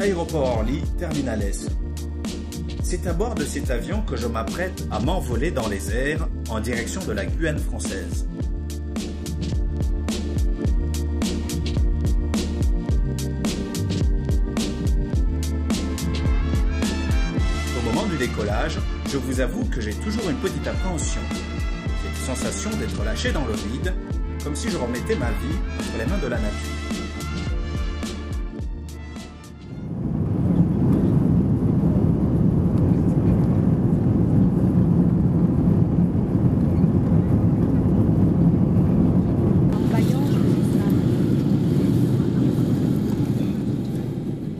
Aéroport Orly, Terminal S. C'est à bord de cet avion que je m'apprête à m'envoler dans les airs en direction de la Guyane française. Au moment du décollage, je vous avoue que j'ai toujours une petite appréhension. Cette sensation d'être lâché dans le vide, comme si je remettais ma vie entre les mains de la nature.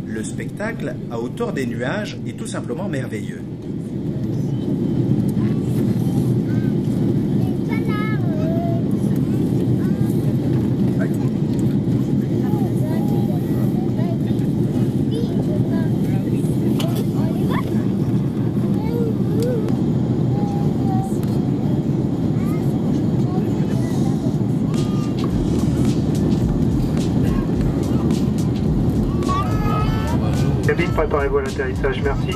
Le spectacle, à hauteur des nuages, est tout simplement merveilleux. Cabine, préparez-vous à l'atterrissage, merci.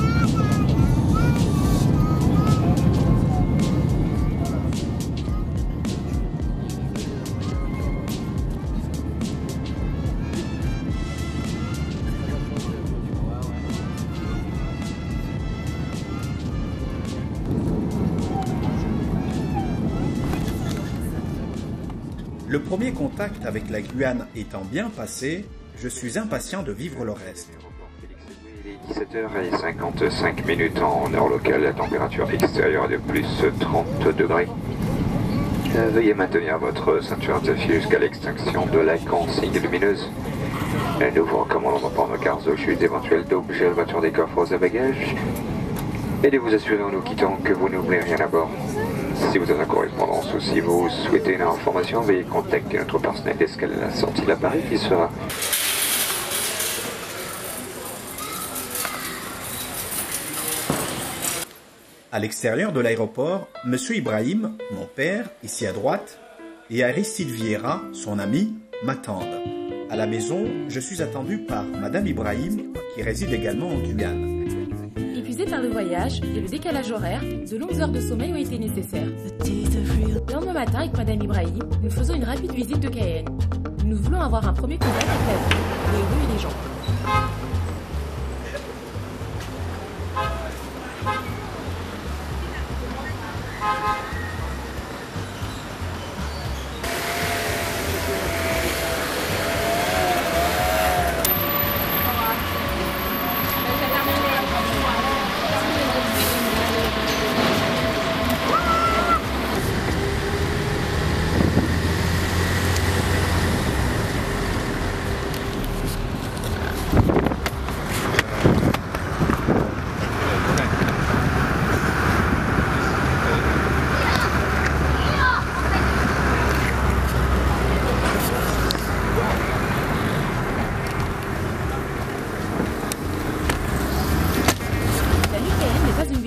Le premier contact avec la Guyane étant bien passé, je suis impatient de vivre le reste. Il est 17h55 en heure locale, la température extérieure est de plus 30 degrés. Veuillez maintenir votre ceinture attachée jusqu'à l'extinction de la consigne lumineuse. Nous vous recommandons de prendre garde aux chutes éventuelles d'objets, voiture des coffres à bagages. Et de vous assurer en nous quittant que vous n'oubliez rien à bord. Si vous êtes en correspondance ou si vous souhaitez une information, veuillez contacter notre personnel d'escale à la sortie de l'appareil qui sera... À l'extérieur de l'aéroport, M. Ibrahim, mon père, ici à droite, et Aristide Vieira, son ami, m'attendent. À la maison, je suis attendu par Madame Ibrahim, qui réside également en Guyane. Épuisé par le voyage et le décalage horaire, de longues heures de sommeil ont été nécessaires. Le lendemain matin, avec Madame Ibrahim, nous faisons une rapide visite de Cayenne. Nous voulons avoir un premier contact avec la ville, les rues et les gens.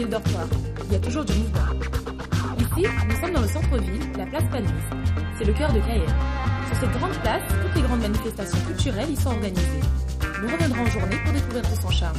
Dortoir. Il y a toujours du mouvement. Ici, nous sommes dans le centre-ville, la place Palmise. C'est le cœur de Cayenne. Sur cette grande place, toutes les grandes manifestations culturelles y sont organisées. Nous reviendrons en journée pour découvrir tout son charme.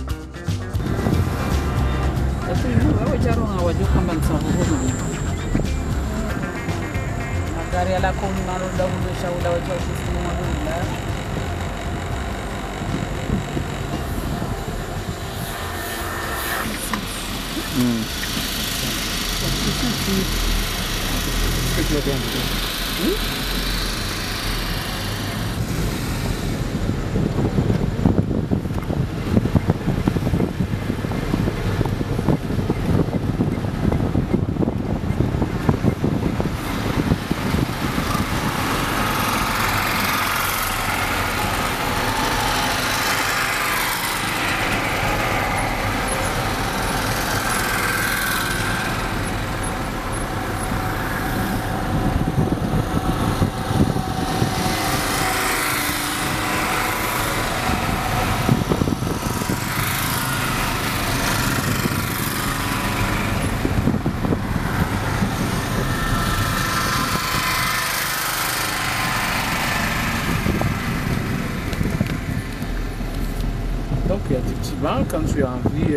Donc il y a des petits bancs quand tu as envie.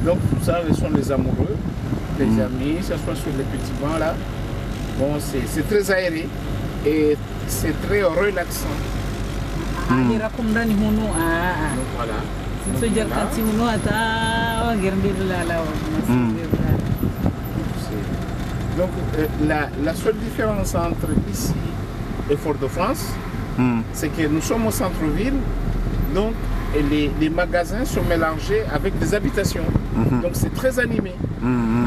Donc tout ça, ce sont les amoureux, les amis, ça soit sur les petits bancs là. Bon, c'est très aéré et c'est très relaxant. Donc voilà. Donc la seule différence entre ici et Fort-de-France, c'est que nous sommes au centre-ville, donc les magasins sont mélangés avec des habitations. Donc c'est très animé.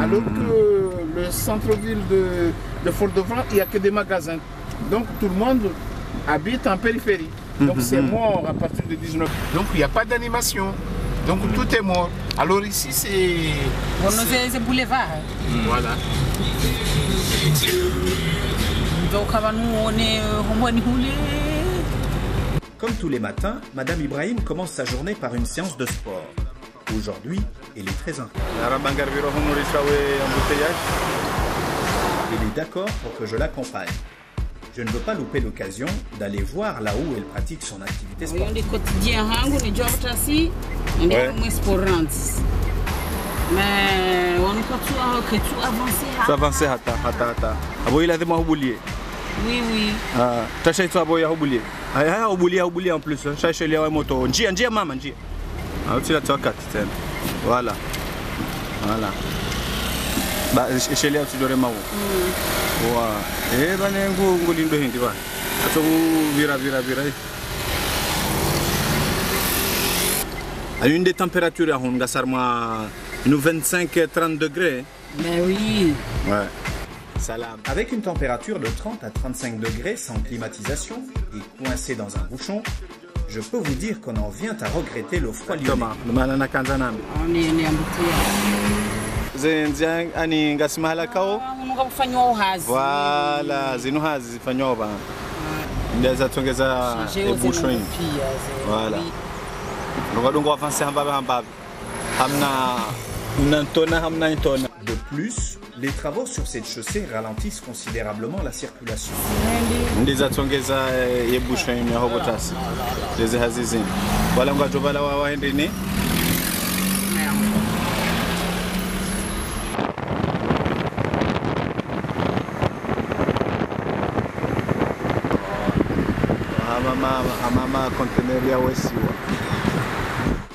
Alors que le centre-ville de Fort-de-France, il n'y a que des magasins. Donc tout le monde habite en périphérie. Donc c'est mort à partir de 19. Donc il n'y a pas d'animation. Donc tout est mort. Alors ici c'est... C'est boulevard. Voilà. Comme tous les matins, Madame Ibrahim commence sa journée par une séance de sport. Aujourd'hui, elle est très intense. Elle est d'accord pour que je l'accompagne. Je ne veux pas louper l'occasion d'aller voir là où elle pratique son activité sportive. Mais on peut tout avancer. Tu avances hata. Abo il a demandé oublier. Oui. Ah, tu as tu abo ya oublier. Ah, oublier en plus. Chercher les motos. Njia mama njia. Ah, tu la toka tena. Voilà. Ba chez les tu dois mawo. Wa. Bana ngolindo hindi ba. Ato vira. À une des températures à Hongasarma, nous 25-30 degrés. Mais oui. Ouais. Salam. Avec une température de 30 à 35 degrés sans climatisation et coincé dans un bouchon, je peux vous dire qu'on en vient à regretter le froid lyonnais. On est Zenziang ani ngasimala kao. Voilà, zinuhazi zifanywa ba. Ndiza tongeza bouchon. Voilà. De plus, les travaux sur cette chaussée ralentissent considérablement la circulation.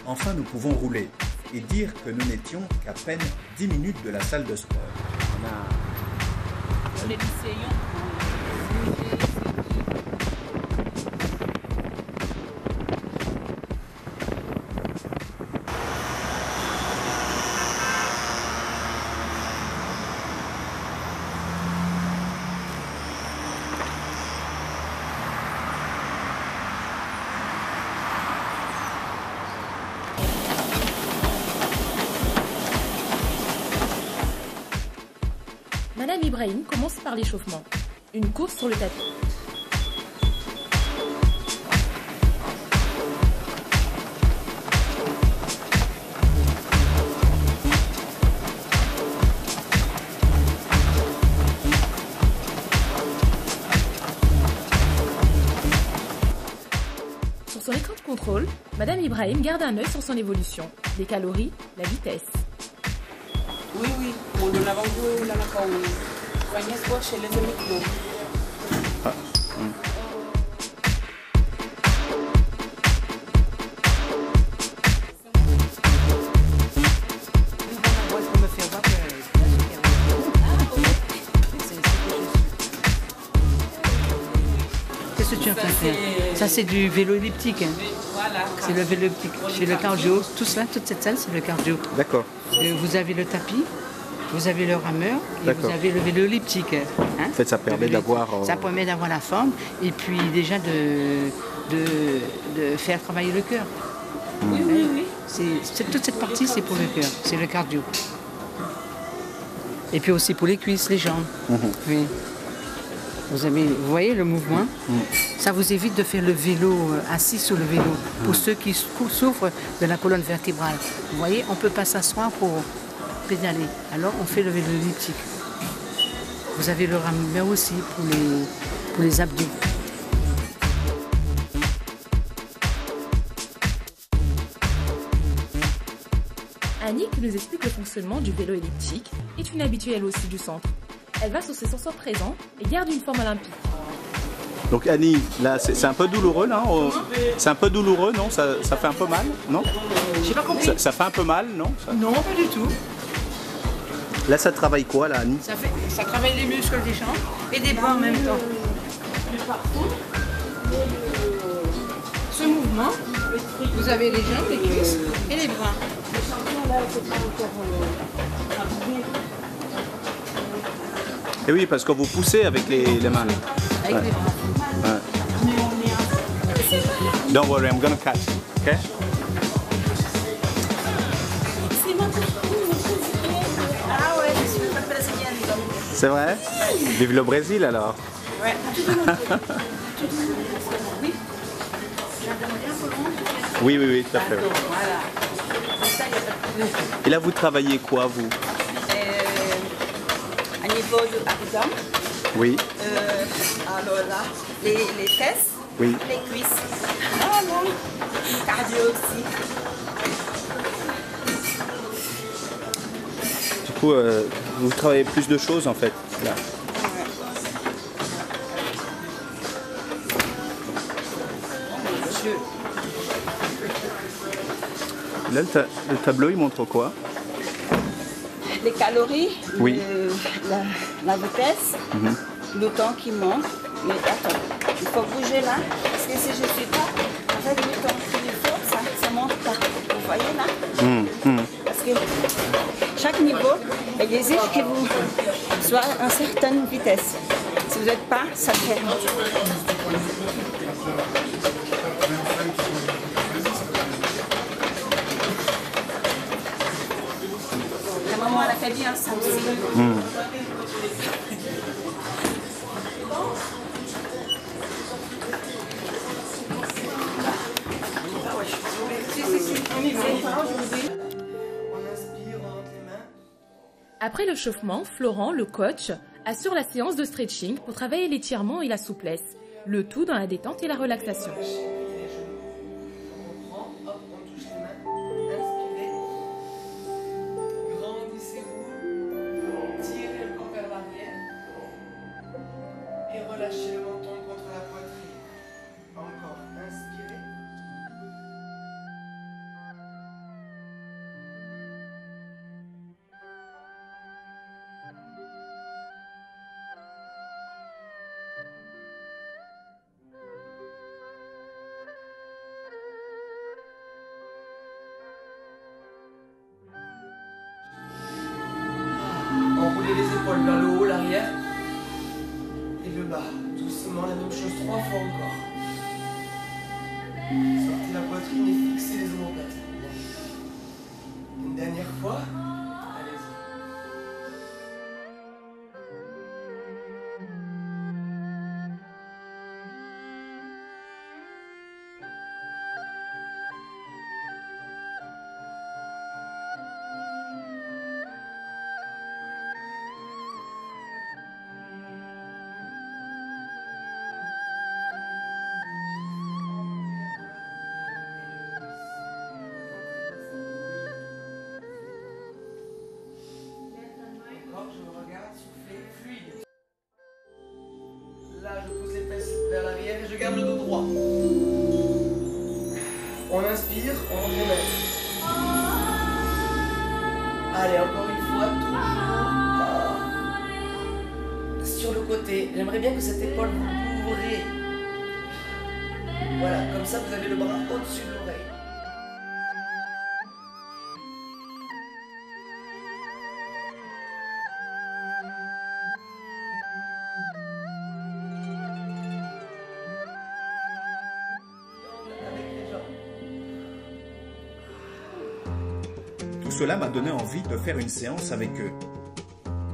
Enfin, nous pouvons rouler et dire que nous n'étions qu'à peine 10 minutes de la salle de sport. Madame Ibrahim commence par l'échauffement. Une course sur le tapis. Sur son écran de contrôle, Madame Ibrahim garde un œil sur son évolution, les calories, la vitesse. Oui. On en a vendu la macao. Agnès chez les amis. Qu'est-ce que tu as fait? Ça c'est du vélo elliptique. Voilà. C'est le vélo elliptique. Chez le cardio, tout cela, toute cette salle, c'est le cardio. D'accord. Vous avez le tapis, vous avez le rameur et vous avez le vélo elliptique. Hein? En fait, ça permet d'avoir... Ça permet d'avoir la forme et puis déjà de faire travailler le cœur. Oui. Toute cette partie, c'est pour le cœur, c'est le cardio. Et puis aussi pour les cuisses, les jambes. Oui. Vous voyez le mouvement? Ça vous évite de faire le vélo assis sur le vélo. Pour ceux qui souffrent de la colonne vertébrale. Vous voyez, on ne peut pas s'asseoir pour pédaler. Alors on fait le vélo elliptique. Vous avez le rameur aussi pour les abdos. Annie, qui nous explique le fonctionnement du vélo elliptique, est une habituée elle aussi du centre. Elle va sur ses sensors présents et garde une forme olympique. Donc Annie, là c'est un peu douloureux là, c'est un peu douloureux, non, ça fait un peu mal, non? J'ai pas compris. Ça fait un peu mal, non? Non, pas du tout. Là ça travaille quoi là, Annie? Ça travaille les muscles des jambes et des bras en même temps. Ce mouvement, vous avez les jambes, les cuisses et les bras. Et oui, parce que vous poussez avec les mains. Avec les bras. Don't worry, I'm gonna catch, ok? Ah ouais, je suis pas brésilienne. C'est vrai? Vive le Brésil alors. Ouais. Oui, oui, oui, tout à fait. Oui. Et là, vous travaillez quoi, vous? À niveau de abdomen. Oui. Alors là, les fesses, Oui. les cuisses. Ah non, cardio aussi. Du coup, vous travaillez plus de choses en fait. Là. Là, le tableau, il montre quoi? Les calories, Oui. la vitesse, le temps qui monte. Mais attends, il faut bouger là, parce que si je ne suis pas avec le temps qu'il faut, ça ne monte pas. Vous voyez là? Parce que chaque niveau, il exige que vous soyez à une certaine vitesse. Si vous n'êtes pas, ça fait. La maman, elle a fait bien ça aussi. Après le chauffement, Florent, le coach, assure la séance de stretching pour travailler l'étirement et la souplesse, le tout dans la détente et la relaxation. Relâchez le menton contre la poitrine. Encore, inspirez. Enroulez les épaules vers le haut, l'arrière. Et le bas, doucement, la même chose 3 fois encore. Sortez la poitrine et fixez les omoplates. Une dernière fois, allez-y. Là, je pousse les fesses vers l'arrière et je garde le dos droit. On inspire, on remet. Allez, encore une fois, toujours sur le côté. J'aimerais bien que cette épaule vous ouvrez. Voilà, comme ça vous avez le bras au-dessus de l'oreille. Tout cela m'a donné envie de faire une séance avec eux.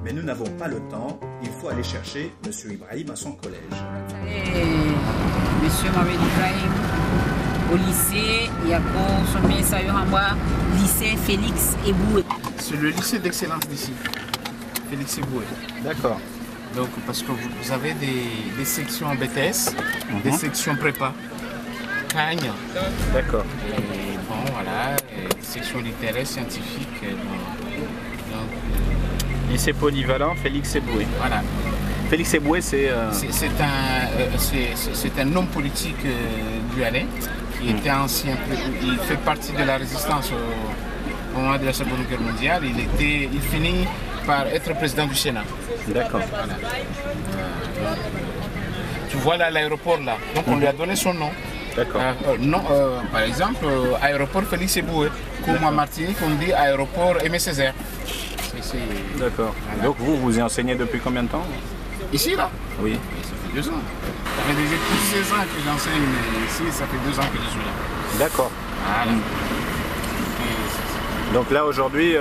Mais nous n'avons pas le temps, il faut aller chercher M. Ibrahim à son collège. Monsieur Mohamed Ibrahim au lycée, il y a consommé ça au lycée Félix Eboué. C'est le lycée d'excellence d'ici, Félix Eboué. D'accord. Donc, parce que vous avez des sections en BTS, des sections prépa, Cagne. D'accord. Et bon, voilà, des sections publications littéraires, scientifiques. Lycée polyvalent, Félix Eboué. Voilà. Félix Eboué, c'est un homme politique guyanais qui était ancien, il fait partie de la résistance au moment de la Seconde Guerre mondiale. Il finit par être président du Sénat. D'accord. Voilà. Tu vois là l'aéroport là, donc on lui a donné son nom. D'accord. Par exemple, aéroport Félix Eboué, comme en Martinique on dit aéroport Aimé Césaire. D'accord. Voilà. Donc vous y enseignez depuis combien de temps? Ici là? Oui. Ça fait 2 ans. Ça fait déjà plus de 16 ans que j'enseigne, mais ici ça fait 2 ans que je suis là. D'accord. Voilà. Donc là aujourd'hui,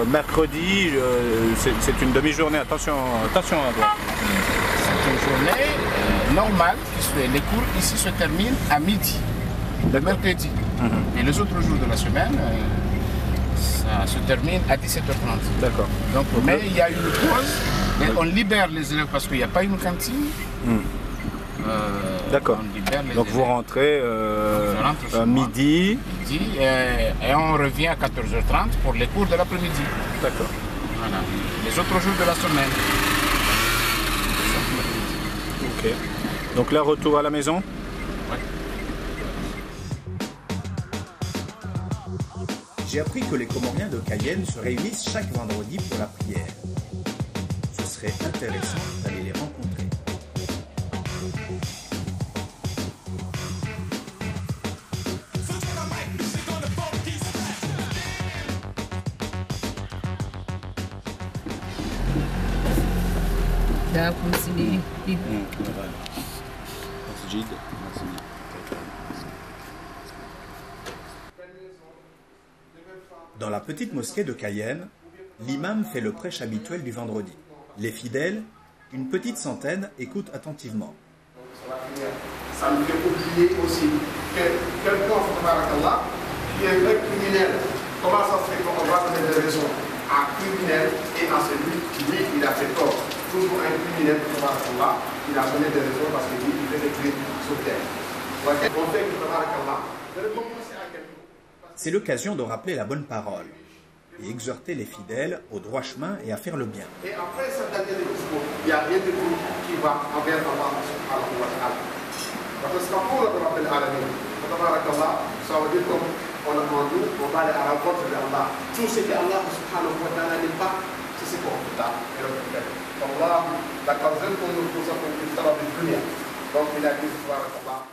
mercredi, c'est une demi-journée. Attention à droite. C'est une journée normale. Les cours ici se terminent à midi, le mercredi. Et les autres jours de la semaine, ça se termine à 17h30. D'accord. Donc, mais il y a une pause, mais on libère les élèves parce qu'il n'y a pas une cantine. D'accord. Donc vous rentrez midi. Et on revient à 14h30 pour les cours de l'après-midi. D'accord. Voilà. Les autres jours de la semaine. Ok. Donc là, retour à la maison? Ouais. J'ai appris que les Comoriens de Cayenne se réunissent chaque vendredi pour la prière. Ce serait intéressant d'aller les rencontrer. Dans la petite mosquée de Cayenne, l'imam fait le prêche habituel du vendredi. Les fidèles, une petite centaine, écoutent attentivement. Ça me fait oublier aussi que quelqu'un, qui est un criminel, comment ça se fait qu'on va donner des raisons à un criminel et à celui qui dit qu'il a fait tort? Toujours un criminel, il a donné des raisons parce qu'il fait des crimes sur terre. On fait que C'est l'occasion de rappeler la bonne parole et exhorter les fidèles au droit chemin et à faire le bien. Et après cette année de discours, il n'y a rien de tout qui va envers Allah subhanahu wa ta'ala. Parce que quand on rappelle Allah, ça veut dire qu'on a demandé, on va aller à la rencontre de Allah. Tout ce que Allah subhanahu wa ta'ala n'aime pas, c'est ce qu'on fait là et le fait. Donc là, la quinzaine qu'on nous pose à compter, ça va venir. Donc il a dit, subhanallah.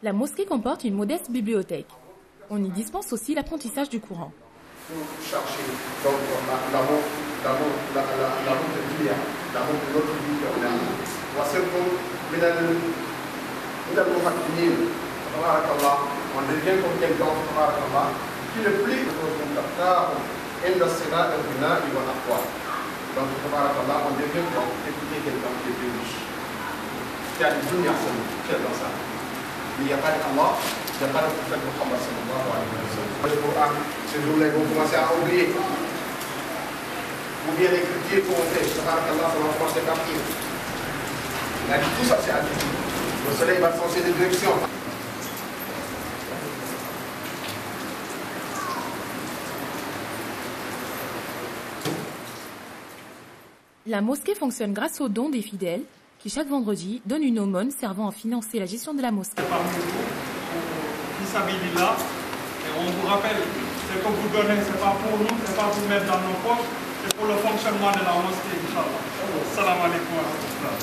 La mosquée comporte une modeste bibliothèque. On y dispense aussi l'apprentissage du Coran. Pour chercher donc l'amour de Dieu, l'amour de notre vie qu'on a. Voici comme on devient comme quelqu'un qui le plie donc on devient comme quelqu'un qui est plus riche. Il y a des dunya qui est dans ça. Il n'y a pas d'Allah. Il n'y a pas de prophète Muhammad sallallahu alayhi wa sallam. Le Coran, ces jours-là, ils vont commencer à oublier. Ou bien l'écriture qu'on fait, subhanallah, ça va commencer à partir. Il a dit tout ça, c'est addictif. Le soleil va changer de direction. La mosquée fonctionne grâce aux dons des fidèles qui, chaque vendredi, donnent une aumône servant à financer la gestion de la mosquée. Là, et on vous rappelle, ce que vous donnez, ce n'est pas pour nous, ce n'est pas pour mettre dans nos poches, c'est pour le fonctionnement de la mosquée, Inch'Allah. Salam alaikum wa rahmatullah.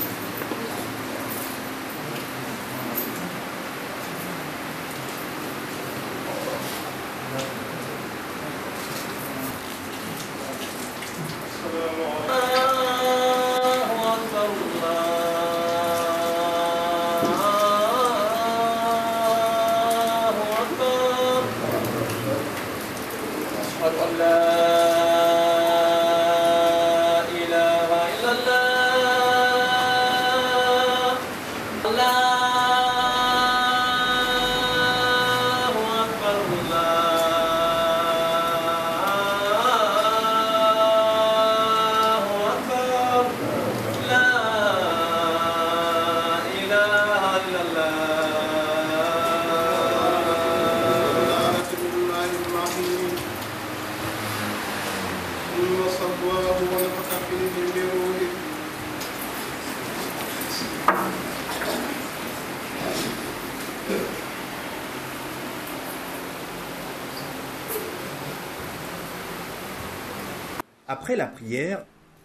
Après la prière,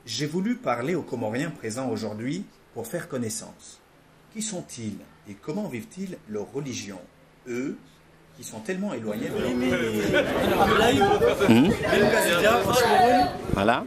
j'ai voulu parler aux Comoriens présents aujourd'hui pour faire connaissance. Qui sont-ils et comment vivent-ils leur religion, eux qui sont tellement éloignés de leur pays? Voilà.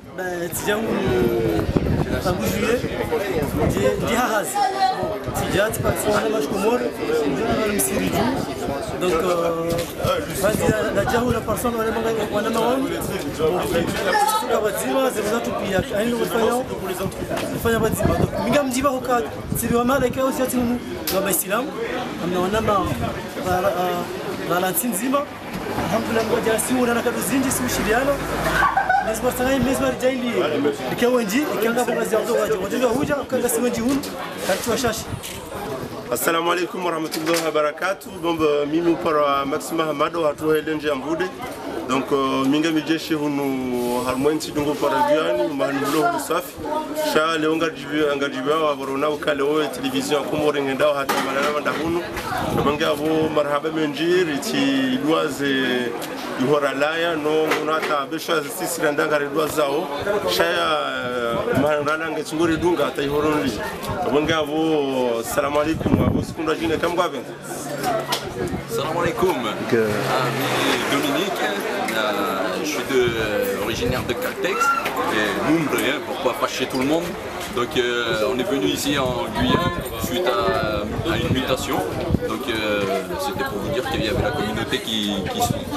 Assalamu alaikum warahmatullahi wabarakatuh. Bon mimi para Maxima Hamado hatu helenje ambude. Donc minga mijeshi hunu harmointi dungo para giani mahnulo safi. Sha leonga jibiwa waborona ukale o television komore ngenda hata malala ndahunu. Manga abo marhaba menjiri ti duaze ihoralaya no unata besha sisira ndangare duazao. Sha mahrala ngetsungori dunga ta ihoroni. Manga abo assalamu alaikum. Salam alaikum. Dominique, je suis originaire de Caltex et Moumbre, pourquoi fâcher tout le monde. Donc on est venu ici en Guyane suite à une mutation. Donc c'était pour vous dire qu'il y avait la communauté qui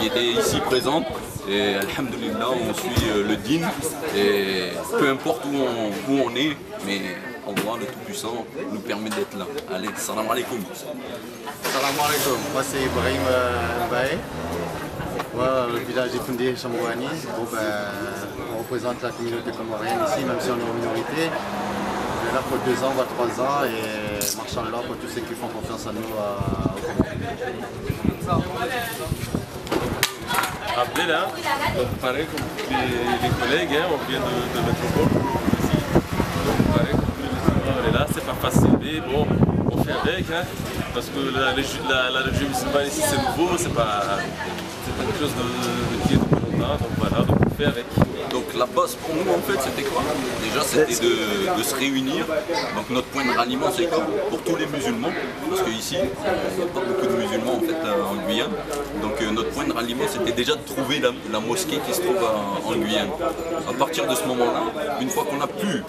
était ici présente. Et alhamdoulilah, on suit le din et peu importe où on est, mais Allah le Tout-Puissant nous permet d'être là. Allez, salam alaikum. Salam alaikum. Moi c'est Ibrahim Mbaye. Moi, le village est fondé Chambouani. Bon, on représente la communauté comorienne ici, même si on est en minorité. On est là pour 2 ans, voire 3 ans et marchand là pour tous ceux qui font confiance en nous au Comores. Abdel, hein, donc pareil comme les collègues, hein, on vient de métropole ici. Donc pareil comme on est là, c'est pas facile, mais bon, on fait avec, hein, parce que la religion musulmane ici c'est nouveau, c'est pas quelque chose qui est depuis longtemps, donc voilà, donc on fait avec. Donc la base pour nous en fait c'était quoi? Déjà c'était de se réunir, donc notre point de ralliement c'est quoi? Pour tous les musulmans, parce qu'ici il n'y a pas beaucoup de musulmans en fait en Guyane, donc notre point de ralliement c'était déjà de trouver la mosquée qui se trouve en Guyane. À partir de ce moment-là, une fois qu'on a pu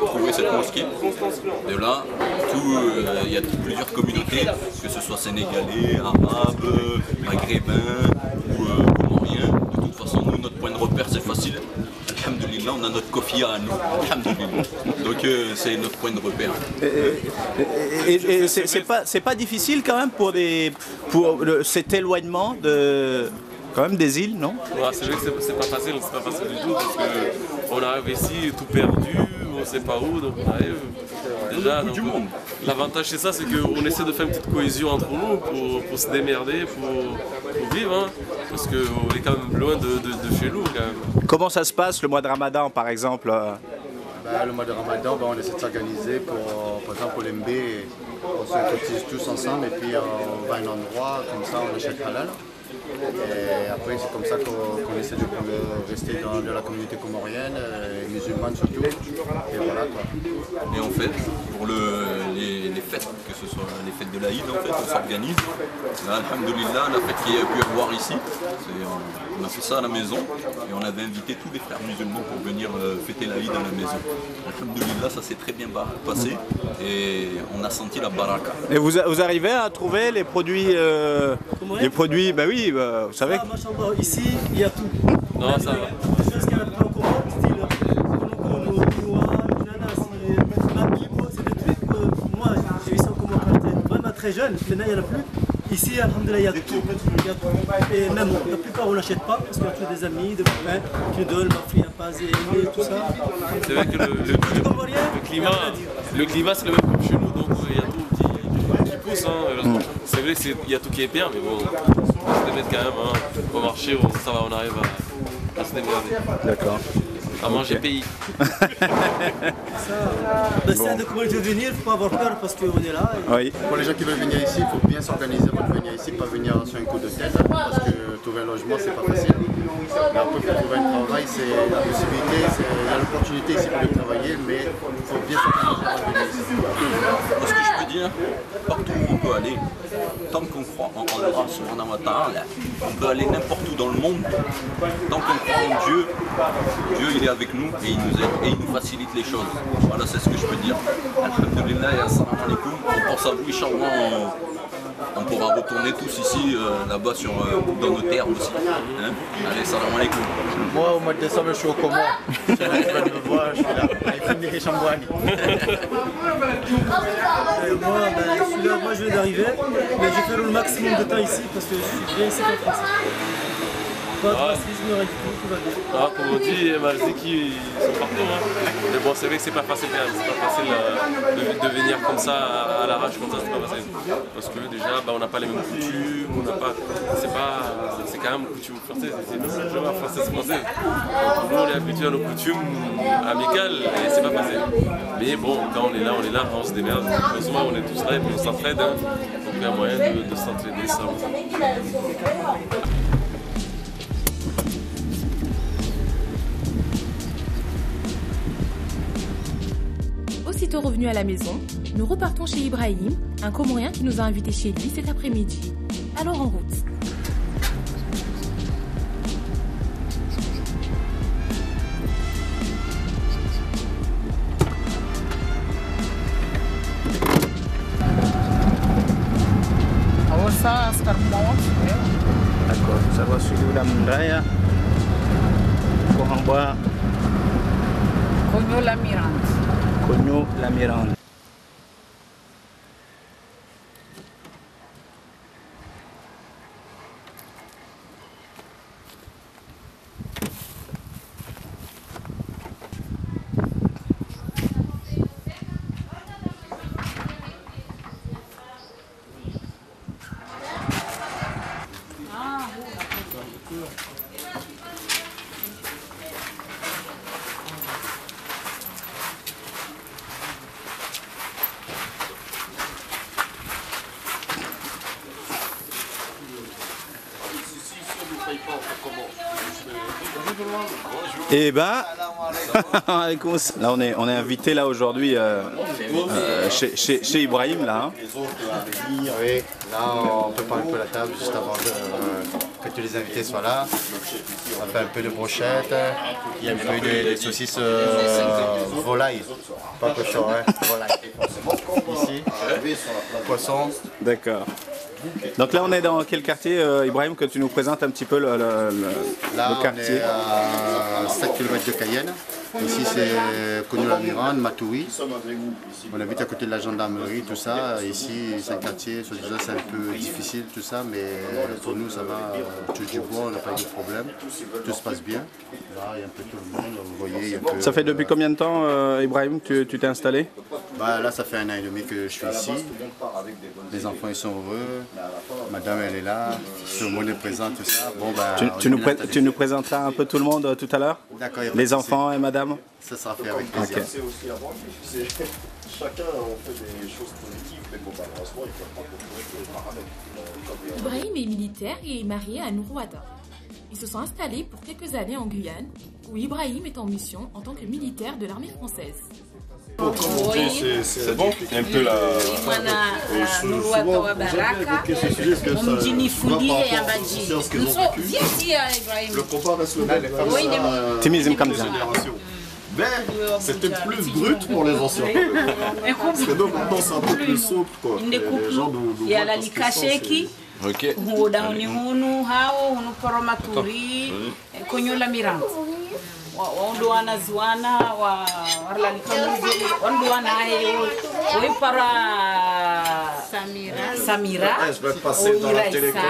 trouver cette mosquée, de là il y a plusieurs communautés, que ce soit sénégalais, arabes, maghrébins ou comoriens. De toute façon nous notre point de repère c'est facile. Alhamdulillah, on a notre kofia à nous. Alhamdulillah. Donc c'est notre point de repère. Et c'est pas difficile quand même pour cet éloignement quand même des îles, non? Ouais, c'est vrai que c'est pas facile du tout parce qu'on arrive ici tout perdu, on ne sait pas où, donc on arrive déjà. Donc, l'avantage c'est ça, c'est qu'on essaie de faire une petite cohésion entre nous pour se démerder, pour vivre, hein, parce qu'on est quand même loin de chez nous quand même. Comment ça se passe le mois de Ramadan par exemple? Le mois de Ramadan, on essaie de s'organiser par exemple pour l'MB, on se cotise tous ensemble et puis on va à un endroit, comme ça on achète halal. Et après c'est comme ça qu'on essaie de rester dans la communauté comorienne, musulmane surtout, et voilà quoi. Et en fait, pour les fêtes, que ce soit les fêtes de l'Aïd, en fait, on s'organise. Alhamdulillah, la fête qu'il y a pu avoir ici, on a fait ça à la maison et on avait invité tous les frères musulmans pour venir fêter l'Aïd à la maison. Alhamdulillah, ça s'est très bien passé et on a senti la baraka. Et vous arrivez à trouver les produits, bah oui, vous savez. Ici, il y a tout. Non, ça va. Des choses qu'il n'y a pas au Comore, style c'est des trucs que moi j'ai vu ça au Comore quand j'étais vraiment très jeune, maintenant il n'y en a plus. Ici, alhamdoulilah, il y a tout. Et même la plupart on n'achète pas parce qu'on a tous des amis, des copains qui nous donnent, ma fille a pas aimé, tout ça. C'est vrai que le climat c'est le même que chez nous, donc il y a tout qui pousse. Hein. C'est vrai qu'il y a tout qui est bien, mais bon, on se démerde quand même. Hein. On va marcher, ça va, on arrive à se démerder. D'accord. à manger pays. C'est un document qui veut venir, il ne faut pas avoir peur parce qu'on est là. Oui. Pour les gens qui veulent venir ici, il faut bien s'organiser avant de venir ici, pas venir sur un coup de tête, parce que trouver un logement, c'est pas facile. Mais après, pour trouver un travail, c'est la possibilité, il y a l'opportunité ici pour travailler, mais il faut bien s'organiser avant de venir ici. Moi, ce que je peux dire, partout où on peut aller, tant qu'on croit en Allah subhanahu wa ta'ala, on peut aller n'importe où dans le monde. Tant qu'on croit en Dieu, Dieu il est avec nous et il nous aide et il nous facilite les choses. Voilà, c'est ce que je peux dire. Alhamdulillah et assalamu alaikum. On pense à vous, Inch'Allah. On pourra retourner tous ici, là-bas, dans nos terres aussi. Hein? Allez, salam alaikum. Moi, au mois de décembre, je suis au Comores. Je me voir, je suis là. Avec Frédéric Chambouani. Moi, je viens d'arriver, mais j'ai fait le maximum de temps ici parce que je suis bien ici en France. Pas de racisme, rien du tout, tout va bien. Ah, comme on dit, Marziki, ils sont partout. Hein. Mais bon, c'est vrai que c'est pas facile, c'est pas facile de venir comme ça à l'arrache, comme ça, c'est pas facile. Parce que déjà, on n'a pas les mêmes coutumes, on n'a pas. C'est quand même coutume française, c'est nous, la française-française. Donc nous, on est habitués à nos coutumes amicales et c'est pas facile. Mais bon, quand on est là, on se démerde. Heureusement, on est tous là et puis on s'entraide. Hein. Donc il y a moyen de s'entraider ça. Aussitôt revenus à la maison, nous repartons chez Ibrahim, un Comorien qui nous a invités chez lui cet après-midi. Alors en route. D'accord, ça va suivre la Mundaya. Kohamba. Cogno la Miranda. Cogno la Miranda. Et ben, là on est invité là aujourd'hui chez Ibrahim là. Hein. Oui, là on prépare un peu la table juste avant que tous les invités soient là. On fait un peu de brochettes, il y a un peu de saucisses volaille, pas cochon, hein, volaille. Ici, poisson. D'accord. Donc là on est dans quel quartier Ibrahim, que tu nous présentes un petit peu le quartier? Là on est à 7 km de Cayenne. Ici c'est Cogno-la-Mirande, Matoury. On habite à côté de la gendarmerie, tout ça. Ici c'est un quartier, soi-disant c'est un peu difficile tout ça, mais pour nous ça va, touche du bois, on n'a pas eu de problème. Tout se passe bien. Là il y a un peu tout le monde, vous voyez. Il y a un peu, ça fait depuis combien de temps Ibrahim tu t'es installé? Là ça fait 1 an et demi que je suis ici. Les enfants ils sont heureux, madame elle est là, tout le monde est présent, tout ça. Bon, tu nous présenteras un peu tout le monde tout à l'heure? D'accord. Les enfants et madame? Ça sera fait avec plaisir. Okay. Chacun fait des choses positives, mais bon, malheureusement, il ne faut pas contrôler le paramètre. Ibrahim est militaire et est marié à Nourouata. Ils se sont installés pour quelques années en Guyane, où Ibrahim est en mission en tant que militaire de l'armée française. C'est bon, c'est un peu la... Le combat national, Timizim comme ça. Mais c'était plus brut pour les anciens. Parce que donc maintenant c'est un peu plus souple quoi. Les gens nous Ok. Huoda unihunu hao unuporo maturi konyo la Miranda. Wando wanazuana wa warla nikamuzi wando wanae we para Samira, Iraïsa,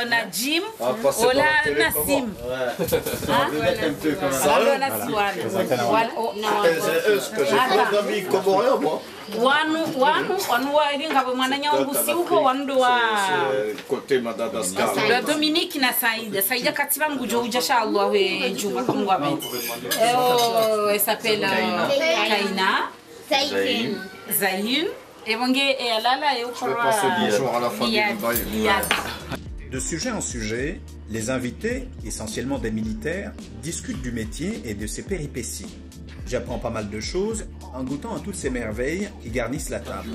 Najim, Ola Nassim. Wanu waidinga mwananya wangu si uko wandu wa côté Madagascar. Dominique na Saïda Katiba ngujo ujasha Allah we juma Mungu amen. Elle s'appelle Kaina, Zahim, et Wangé et Alala et Okora. De sujet en sujet, les invités, essentiellement des militaires, discutent du métier et de ses péripéties. J'apprends pas mal de choses en goûtant à toutes ces merveilles qui garnissent la table.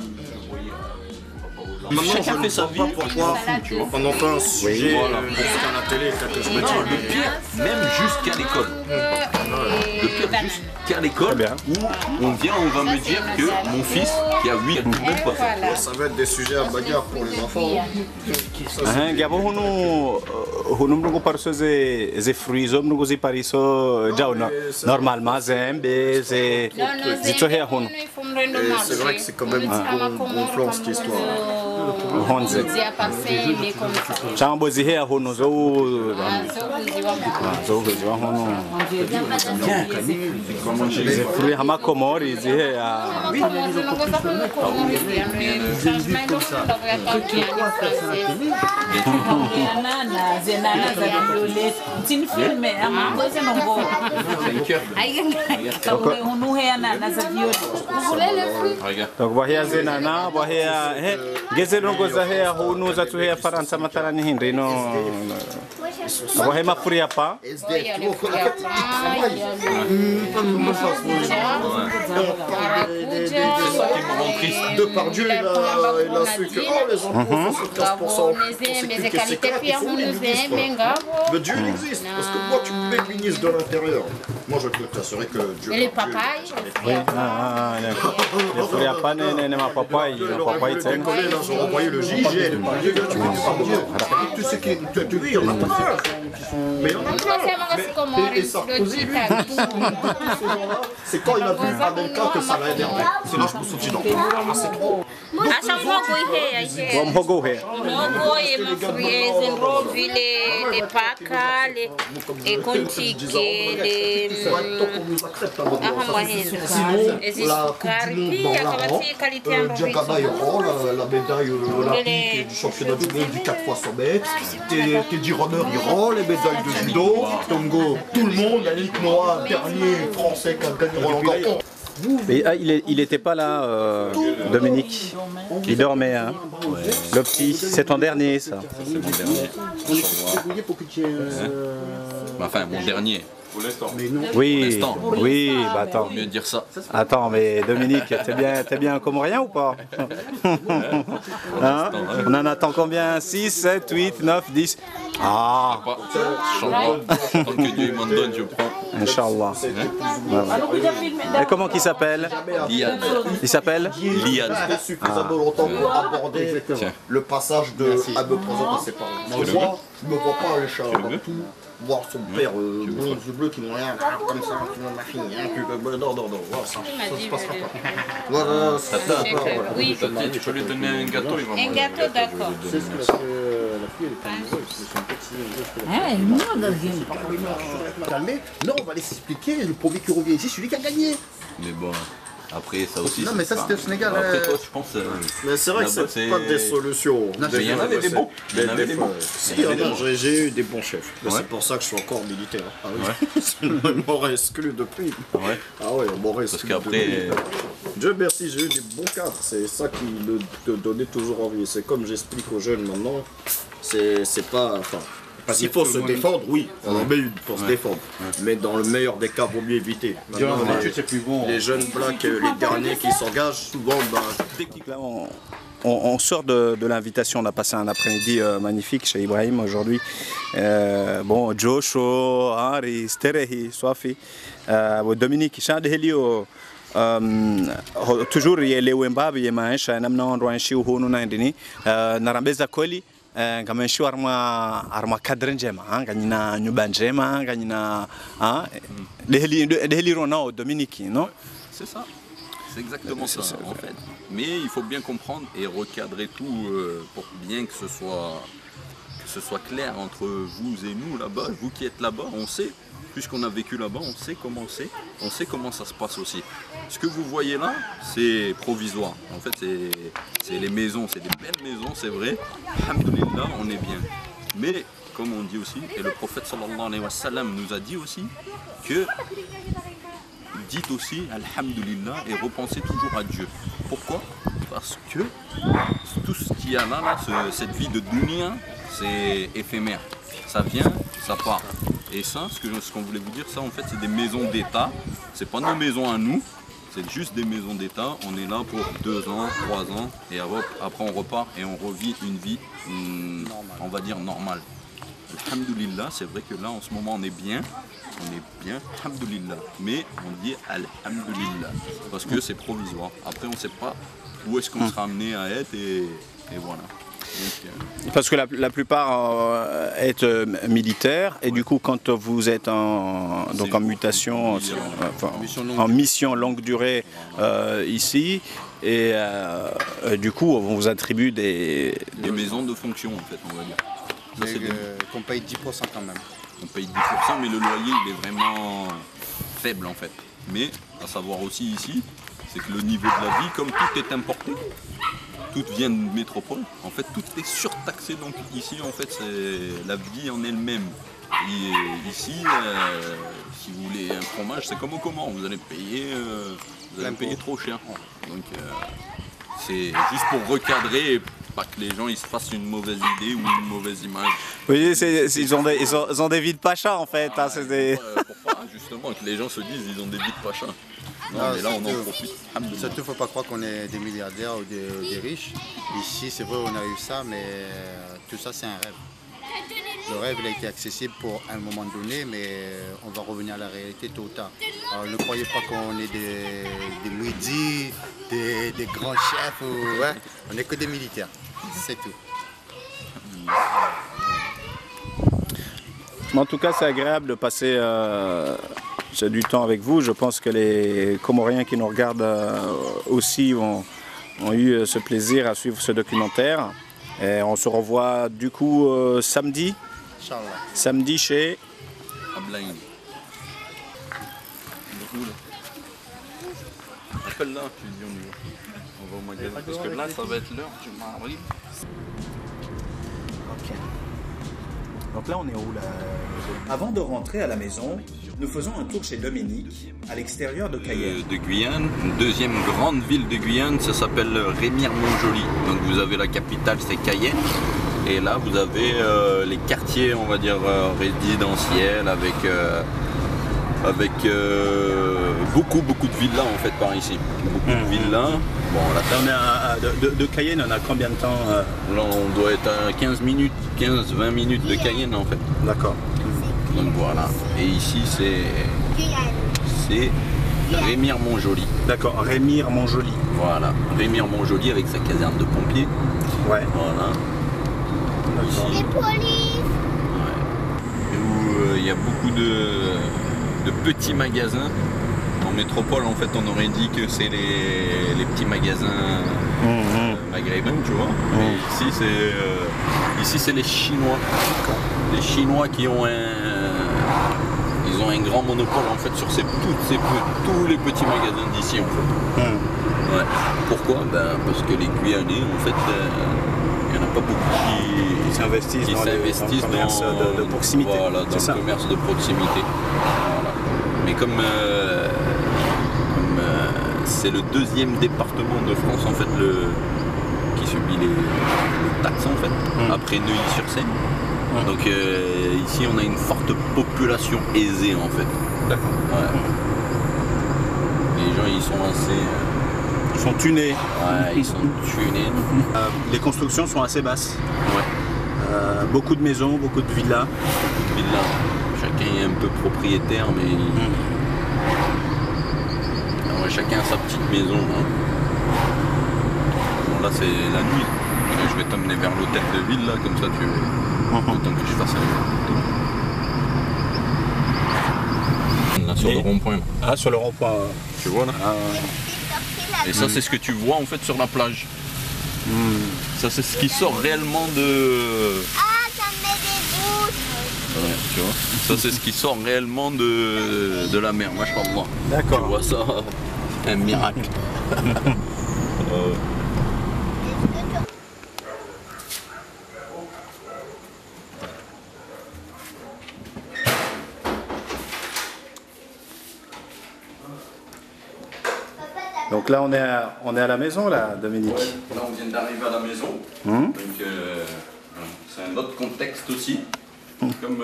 Chacun fait sa vie. Pourquoi on en fait un sujet à la télé, que je me dis. Le pire, même jusqu'à l'école. Le pire, jusqu'à l'école, où on va me dire que mon fils, qui a 8 ans, même pas. Ça va être des sujets à bagarre pour les enfants. Normalement, c'est vrai que c'est quand même gonflant cette histoire. Donc wahia zenana wahia gezelo ngoza hea hunu za tu hea Faransa mathalani hindi no wahia mafuria pa de par Dieu il a su que les enfants sont 15%. Mais Dieu il existe parce que moi tu me mets ministre de l'Intérieur. Moi je peux t'assurer que Dieu. Et les papays. Oui, les furia pa ne ma papaye, J'ai envoyé le GIGN. Tout ce qui est oui, on a pas. Mais on a pas. Et Sarkozy, lui, c'est quand il a vu Anelka que ça l'a énervé. C'est là je me suis dit non, c'est trop. Les paka, les contiques, les Diagaba Hero, la médaille olympique du championnat du monde du 4x 100 mètres. Teddy Runner Hero, les médailles de judo. Tongo, tout le monde, Yannick Noah, dernier français qui a gagné Roland Garros. Mais, il était pas là, Dominique. Il dormait, hein. Ouais. Le petit, c'est ton dernier, ça. C'est mon dernier. Enfin, mon dernier. Pour l'instant. Oui, oui, bah attends. Mieux dire ça. Attends, mais Dominique, t'es bien comorien ou pas? Hein? On en attend combien? 6, 7, 8, 9, 10. Ah! Tant que Dieu m'en donne, je prends. Inch'Allah. Et comment il s'appelle? Liad. Il s'appelle Liad. Suffisamment longtemps pour aborder le passage de à me présenter ses parents. Moi, je me vois pas aller chez voir son père blond, yeux bleus qui m'ont rien comme ça, qui m'a ma fille, non, ça se passera pas. Voilà, oui. Tu peux lui donner un gâteau, il va manger. Un gâteau, d'accord. C'est ce que la fille elle est amoureuse, c'est son petit. Calmer. Non, on va les expliquer, le premier qui revient ici, celui qui a gagné. Mais bon. Après, ça aussi. Non, mais ça, c'était au Sénégal. Après, toi, je pense. Mais c'est vrai que c'est pas des solutions. Il y en avait des bons. Il y en avait des bons. J'ai eu des bons chefs. C'est pour ça que je suis encore militaire. Ah oui. Ils m'auraient exclu depuis. Ah ouais, on m'aurait exclu. Parce qu'après. Dieu merci, j'ai eu des bons cadres. C'est ça qui me donnait toujours envie. C'est comme j'explique aux jeunes maintenant. C'est pas. Enfin. S'il faut se défendre, oui, on en met une pour se défendre. Mais dans le meilleur des cas, vaut mieux éviter. Les jeunes blacks, les derniers qui s'engagent, souvent, on sort de l'invitation, on a passé un après-midi magnifique chez Ibrahim aujourd'hui. Bon, Joshua, Henri, Sterehi, Swafi, Dominique, Chad Helio. Toujours, il y a les Wemba, il y a Maïcha, Namna, Rwanchi, Uhunu, Nandini, Narambeza Koli. Kama shi arma kadre njema nganyina nyumba njema nganyina deheli ronao Dominique non c'est ça C'est exactement ça en fait. Mais il faut bien comprendre et recadrer tout pour bien que ce soit clair entre vous et nous là-bas. Vous qui êtes là-bas, on sait, puisqu'on a vécu là-bas, on sait comment ça se passe aussi. Ce que vous voyez là, c'est provisoire. En fait, c'est les maisons, c'est des belles maisons, c'est vrai. Alhamdoulilah, on est bien. Mais comme on dit aussi, et le prophète sallallahu alayhi wa sallam nous a dit aussi que dites aussi Alhamdulillah et repensez toujours à Dieu. Pourquoi? Parce que tout ce qu'il y a là, cette vie de dunya, c'est éphémère. Ça vient, ça part. Et ça, ce qu'on voulait vous dire, ça en fait c'est des maisons d'État. C'est pas nos maisons à nous, c'est juste des maisons d'État. On est là pour 2 ans, 3 ans et après on repart et on revit une vie, on va dire normale. Alhamdulillah, c'est vrai que là en ce moment on est bien, alhamdulillah, mais on dit alhamdulillah, parce que c'est provisoire. Après on ne sait pas où est-ce qu'on sera amené à être et voilà. Donc, parce que la plupart est militaire et du coup quand vous êtes en mutation, en mission longue durée ici, et du coup on vous attribue des maisons de fonction en fait, on va dire. Qu'on paye 10% quand même. On paye 10%, mais le loyer il est vraiment faible en fait. Mais à savoir aussi ici, c'est que le niveau de la vie, comme tout est importé, tout vient de métropole, en fait tout est surtaxé. Donc ici en fait c'est la vie en elle-même. Et ici, si vous voulez un fromage, c'est comme au Comore, vous allez payer trop cher. Donc c'est juste pour recadrer. Pas que les gens ils se fassent une mauvaise idée ou une mauvaise image. Oui, ils ont des vies de pacha en fait. Ah, pour pas justement que les gens se disent ils ont des vies de pacha. Non, mais là on en profite. Surtout, il ne faut pas croire qu'on est des milliardaires ou des riches. Ici, c'est vrai, on a eu ça, mais tout ça, c'est un rêve. Le rêve, il a été accessible pour un moment donné, mais on va revenir à la réalité tôt ou tard. Alors, ne croyez pas qu'on est des muidis, des grands chefs. Ouais. On n'est que des militaires, c'est tout. En tout cas, c'est agréable de passer du temps avec vous. Je pense que les Comoriens qui nous regardent aussi ont eu ce plaisir à suivre ce documentaire. Et on se revoit du coup samedi. Inch'Allah. Samedi chez Ablaïn. Appelle là, tu dis on va au magasin. Parce que là, ça va être l'heure du Maghrib. Ok. Donc là, on est où là? Avant de rentrer à la maison, nous faisons un tour chez Dominique, à l'extérieur de Cayenne. De Guyane, une deuxième grande ville de Guyane, ça s'appelle Remire-Montjoly. Donc vous avez la capitale, c'est Cayenne. Et là, vous avez les quartiers, on va dire, résidentiels avec beaucoup de villas en fait par ici. Beaucoup de villas. Bon, là, de Cayenne, on a combien de temps Là, on doit être à 15-20 minutes de Cayenne en fait. D'accord. Donc voilà. Et ici, c'est Remire-Montjoly. D'accord, Remire-Montjoly. Voilà, Remire-Montjoly avec sa caserne de pompiers. Ouais. Voilà. Ici. Les polices. Ouais. Où il y a beaucoup de petits magasins. En métropole, en fait, on aurait dit que c'est les petits magasins maghrébins, tu vois. Mais ici, c'est les Chinois. Les Chinois qui ont un grand monopole en fait sur tous les petits magasins d'ici en fait. Ouais. Pourquoi? Parce que les Guyanais en fait, il n'y en a pas beaucoup qui s'investissent dans le commerce de proximité. Voilà, dans le commerce de proximité. Voilà. Mais comme c'est le deuxième département de France en fait qui subit les taxes en fait, après Neuilly-sur-Seine. Donc ici on a une forte population aisée en fait. D'accord. Ouais. Les gens ils sont assez... Ils sont tunés. Ouais, ils sont tunés. Les constructions sont assez basses. Ouais. Beaucoup de maisons, beaucoup de villas. Beaucoup de villas. Chacun est un peu propriétaire mais... Alors, chacun a sa petite maison. Hein. Bon, là c'est la nuit. Je vais t'emmener vers l'hôtel de ville là, comme ça tu... Autant que je fasse là sur le rond-point. Ah, sur le rond-point. Tu vois là Et ça, c'est ce que tu vois en fait sur la plage. Ça, c'est ce qui sort réellement de... Ah, ça me met des gouttes. Ouais, tu vois. Ça, c'est ce qui sort réellement de la mer. Moi, je parle moi. D'accord. Tu vois ça, un miracle. Donc là, on est à la maison, là, Dominique. Ouais, là, on vient d'arriver à la maison. Donc, c'est un autre contexte aussi. Comme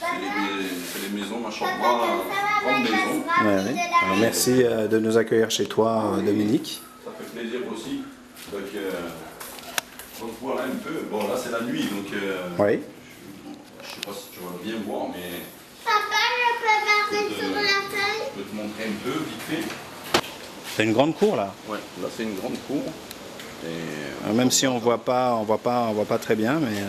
c'est les maisons, machallah, grande maison. Alors, merci de nous accueillir chez toi, Dominique. Ça fait plaisir aussi. Donc voilà un peu. Bon, là, c'est la nuit, donc oui. Je sais pas si tu vas bien voir, mais... Papa, je peux barrer sur la feuille? Je peux te montrer un peu, vite fait. C'est une grande cour, là. Ouais, là, c'est une grande cour. Et, même si on voit pas très bien, mais...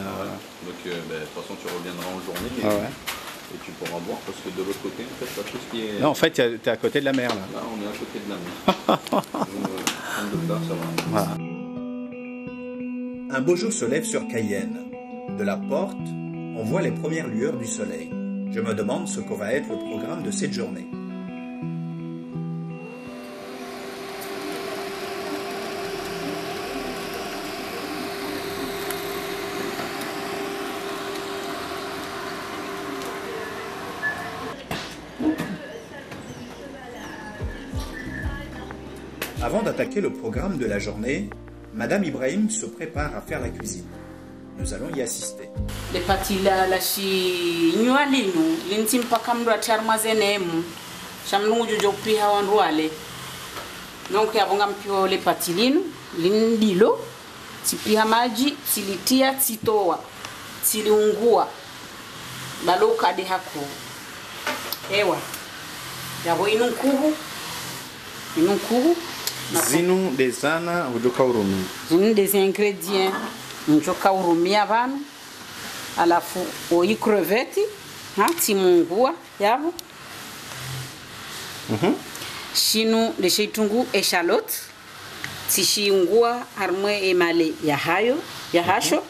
Donc, de toute façon, tu reviendras en journée et, et tu pourras voir, parce que de l'autre côté, en fait, tu as tout ce qui est... Non, en fait, tu es à côté de la mer, là. Là, on est à côté de la mer. Donc, là, ça va. Voilà. Un beau jour se lève sur Cayenne. De la porte, on voit les premières lueurs du soleil. Je me demande ce que va être le programme de cette journée. Avant d'attaquer le programme de la journée, Madame Ibrahim se prépare à faire la cuisine. Nous allons y assister. Le patila la shi nyualinu lintim pakamdo atharmazenemu shamnungu jojo piha wanruale donc yabonga mpio le patilinu lindilo tipiha maji tilitia titoa tiliungua baloka de hako ewa yabo inunkuhu zinu desana ujoka urumi zinu des ingrédients njoka urumia vanu alafu oi crevette timungua yavo shinu leshitungu echalot tishingua harmwe emale yahasho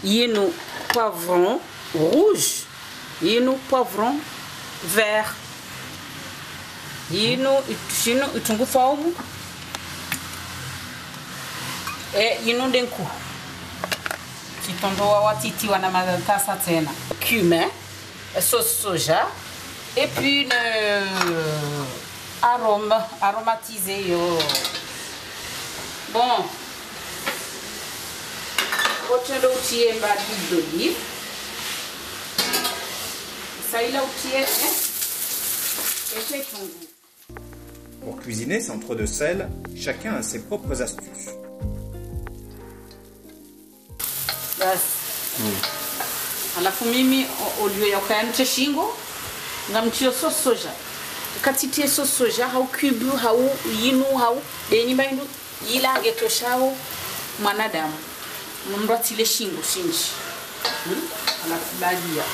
yinu poivron rouge yinu poivron vert yinu itungu saumu yinu denku kitondoa watiti wana matasa tena cumin sauce soja et puis une arôme aromatisé yo bon otendo utie mba d'huile d'olive ça il a utie Pour cuisiner sans trop de sel, chacun a ses propres astuces. Alafu mimi olio ya ukayanche shingo ngamchio sauce soja katitie sauce soja hau cube hau yinu hau deni baindu yila getoshao mwanadamu mndwatile shingo shinji alafu badia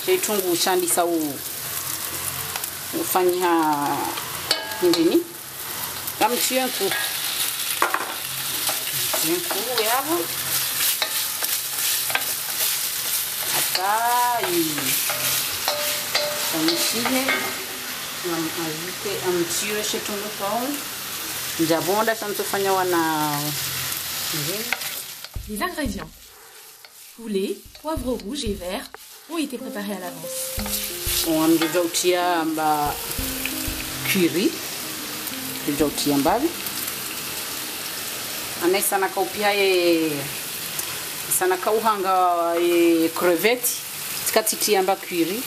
chaitungu ushandisa ufanyia ndini ngamchio nku yavo Les ingrédients. Poulet, poivre rouge et vert ont été préparés à l'avance. On déjà utia amba curry. Déjà utia mbavi. Anesa na kaupia sana kauhanga crevette tikatitia mba curry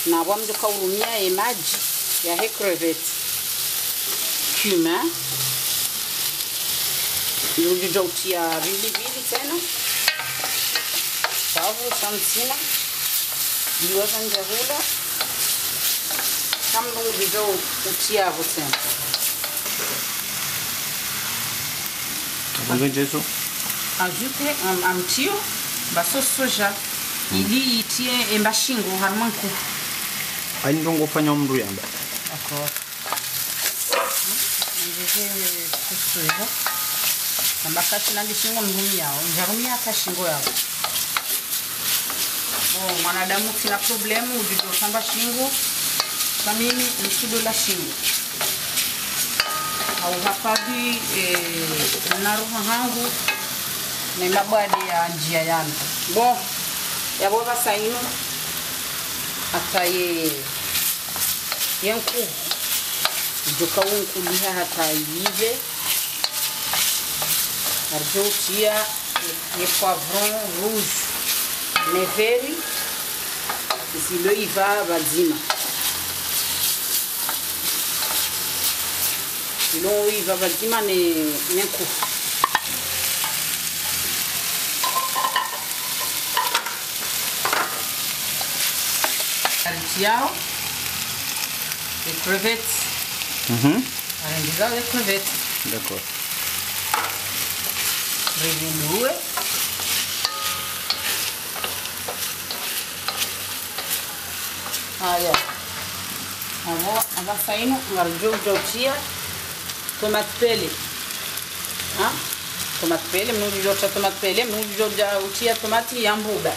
na wamjo kaurumia maji ya he crevette cumin yujo utia vili tena savu shamsina liwaza njarula kamdo yujo utia tena Bonjour Jésus. Ajute amtio baso soja ili itie embashingo harmanku ainongo fanya mndu yamba d'accord Ndiye kusuyo. Ambakashi nandi shingo ngumi yao. Njarumia kashingo yao. Bon, mwanadamu sina problemu ujujo samba shingo. Kwa mimi nsudo la shingo. Au hapabi naruha hangu na mabade ya njia yangu. Bon, ya boba saino hata yenku joka unku liha hata yive arjo tia les poivrons rouges neveri zilo iva bazima zilo iva bazima ne yenku Tiao, les crevettes. Arrangez les crevettes. D'accord. Revenue. Allez. On va faire une arjojotia tomate pelée. Hein? Tomate pelée, nous disons tomate pelée, nous disons déjà tomate yambuba.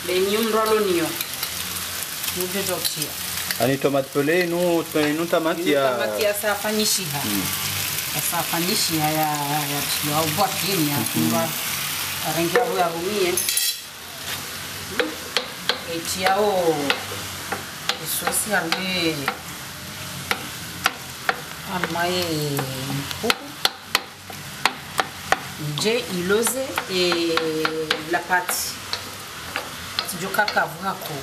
Les nions rolonions. Ani tomate pelée, nous tomate ya. Tomate ya safanishiha. Safanishiha ya ubwakini ya kumba rangia ya rumie. Etiao sosi arme armaye mpuku. Je ilose et la pâte. Tijoka kavuhako.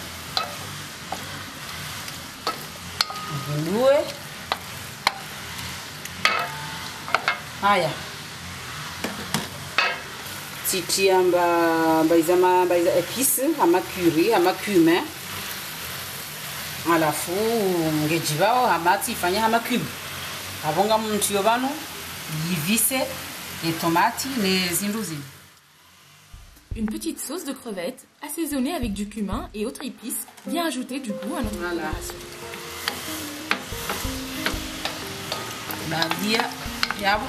Vinue. Haya. Titia baizama épices, ama curry, ama cumin. Alafu ngejibao amati fanya ama cube. Abonga mtio bano yivise les tomates, les indouzines. Une petite sauce de crevettes assaisonnée avec du cumin et autres épices vient ajouter du goût à notre préparation. Badia yabo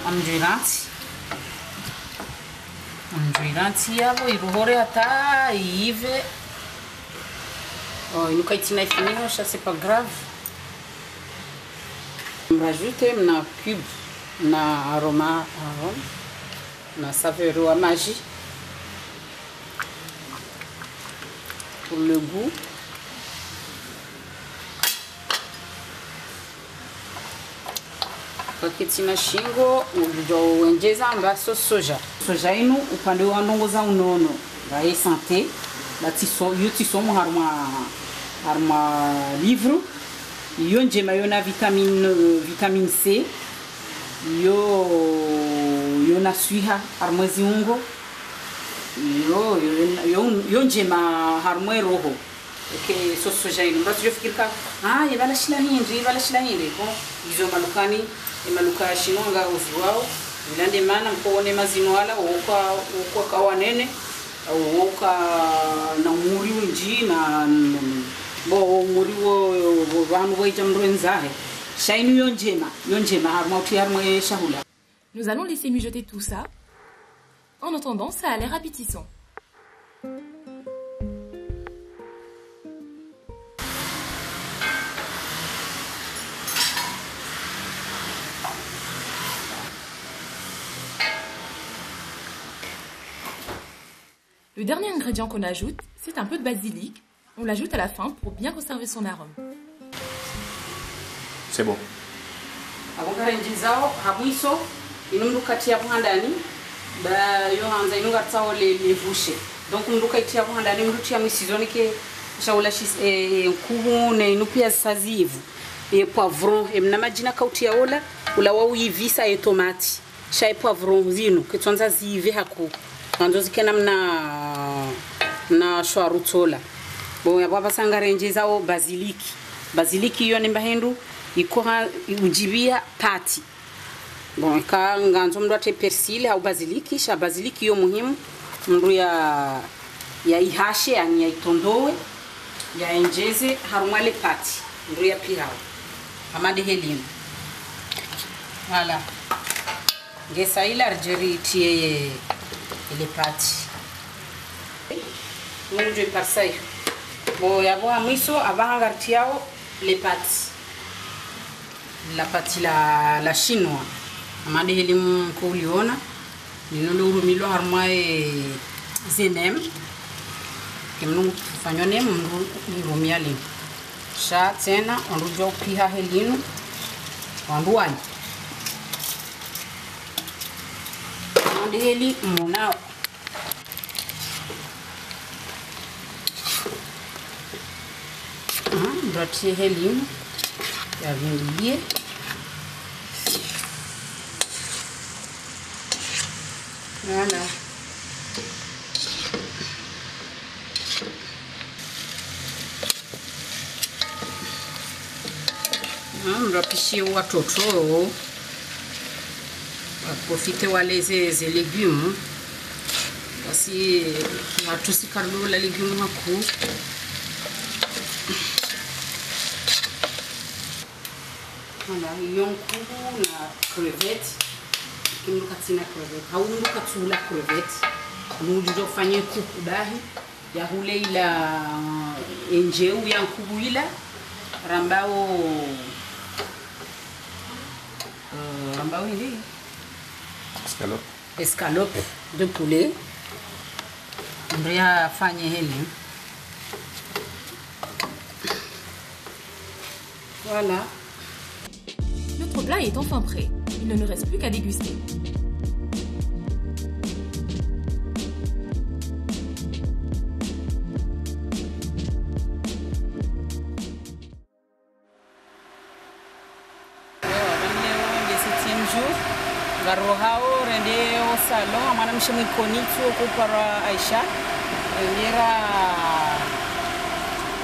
amjuiranti yabo iruhore hata ive. Oh, inukatina ifinio, ça c'est pas grave. On rajoute na cube na aroma na saveur à magie pour le goût. Paketina shingo ujo wenjeza ambaso soja. Soja inu upande wa ndongoza unono. Bae santé. Batiso yuti somo harma livre. Yo njema yo na vitamine C. Yo na suiha harmozi ungo. Yo njema harmo roho. Okay, soja inu. Basi yo fikirika yebala shilahindi. Bon, izo malukani emaluka shinonga uziwao ilande mana mkoone mazino wala ukwa kawanene au uka na muri unji na bo muri wo vanhu waita mrenzahe shainu yonjema harmauti harmwe shahula. Nous allons laisser mijoter tout ça. En attendant, ça a l'air appétissant. Le dernier ingrédient qu'on ajoute, c'est un peu de basilic. On l'ajoute à la fin pour bien conserver son arôme. C'est bon. Donc mndukatia ndani mndutia misizoni ke shaula nkubu ne inupia sazivu e poivron e mna majina kautia ola ula wa uyivisa e tomati sha e poivron zino ketonza zive haku kanzo zikena na shwarutola bo ya baba sangarenje zao basiliki yo nemba hendu ikora ujibia pati bon ka nganzo mndu ate persil au basiliki sha basiliki yo muhimu mndu ya ihashe yani ya itondowe ya enjeze harumale pati mndu ya pirao amade helino Voilà. Gesa ilargeri tie ile pati. Munjo ipasai. Bo yabo amwiso abanga tiao les pâtes. La pâte la chinoise. Amade helim ko liona. Nino lo milo harmae zenem. Kemnu fanyone mru miali. Sha tena onrujo piha helino. Wanduani. Heli muna berarti heli ya vindiye voilà mrapishi watoto profiter wale ces légumes parce que tout ce carlo la légumes haku voilà yonku na crevette kimu katina crevette haundu katula crevette nujo fanye kuku dahi ya hule ila enjeu ya kuku ila rambao hili escalope de poulet. Andrea fanye heli. Voilà. Notre plat est enfin prêt. Il ne nous reste plus qu'à déguster. Garohao rende au salon amana mshimi konitsu kupara Aisha ngira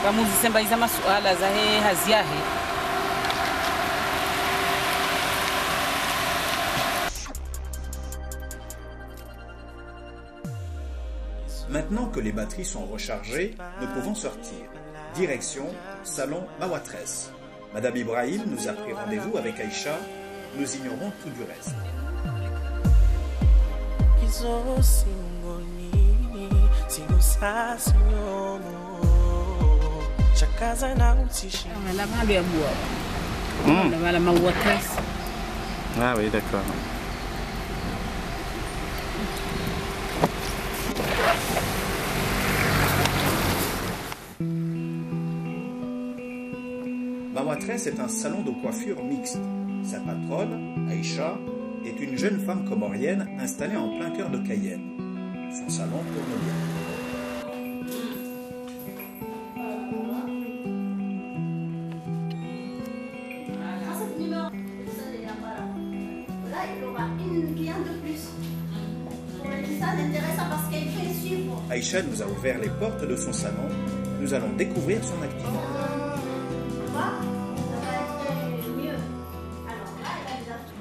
bamuzisemba iza masuala za haziahe. Maintenant que les batteries sont rechargées, nous pouvons sortir. Direction salon Mawatress. Madame Ibrahim nous a pris rendez-vous avec Aïcha. Nous ignorons tout du reste. Ah oui, d'accord. Mawatress est un salon de coiffure mixte. Sa patronne, Aïcha, est une jeune femme comorienne installée en plein cœur de Cayenne. Son salon tourne bien. Aïcha nous a ouvert les portes de son salon. Nous allons découvrir son activité.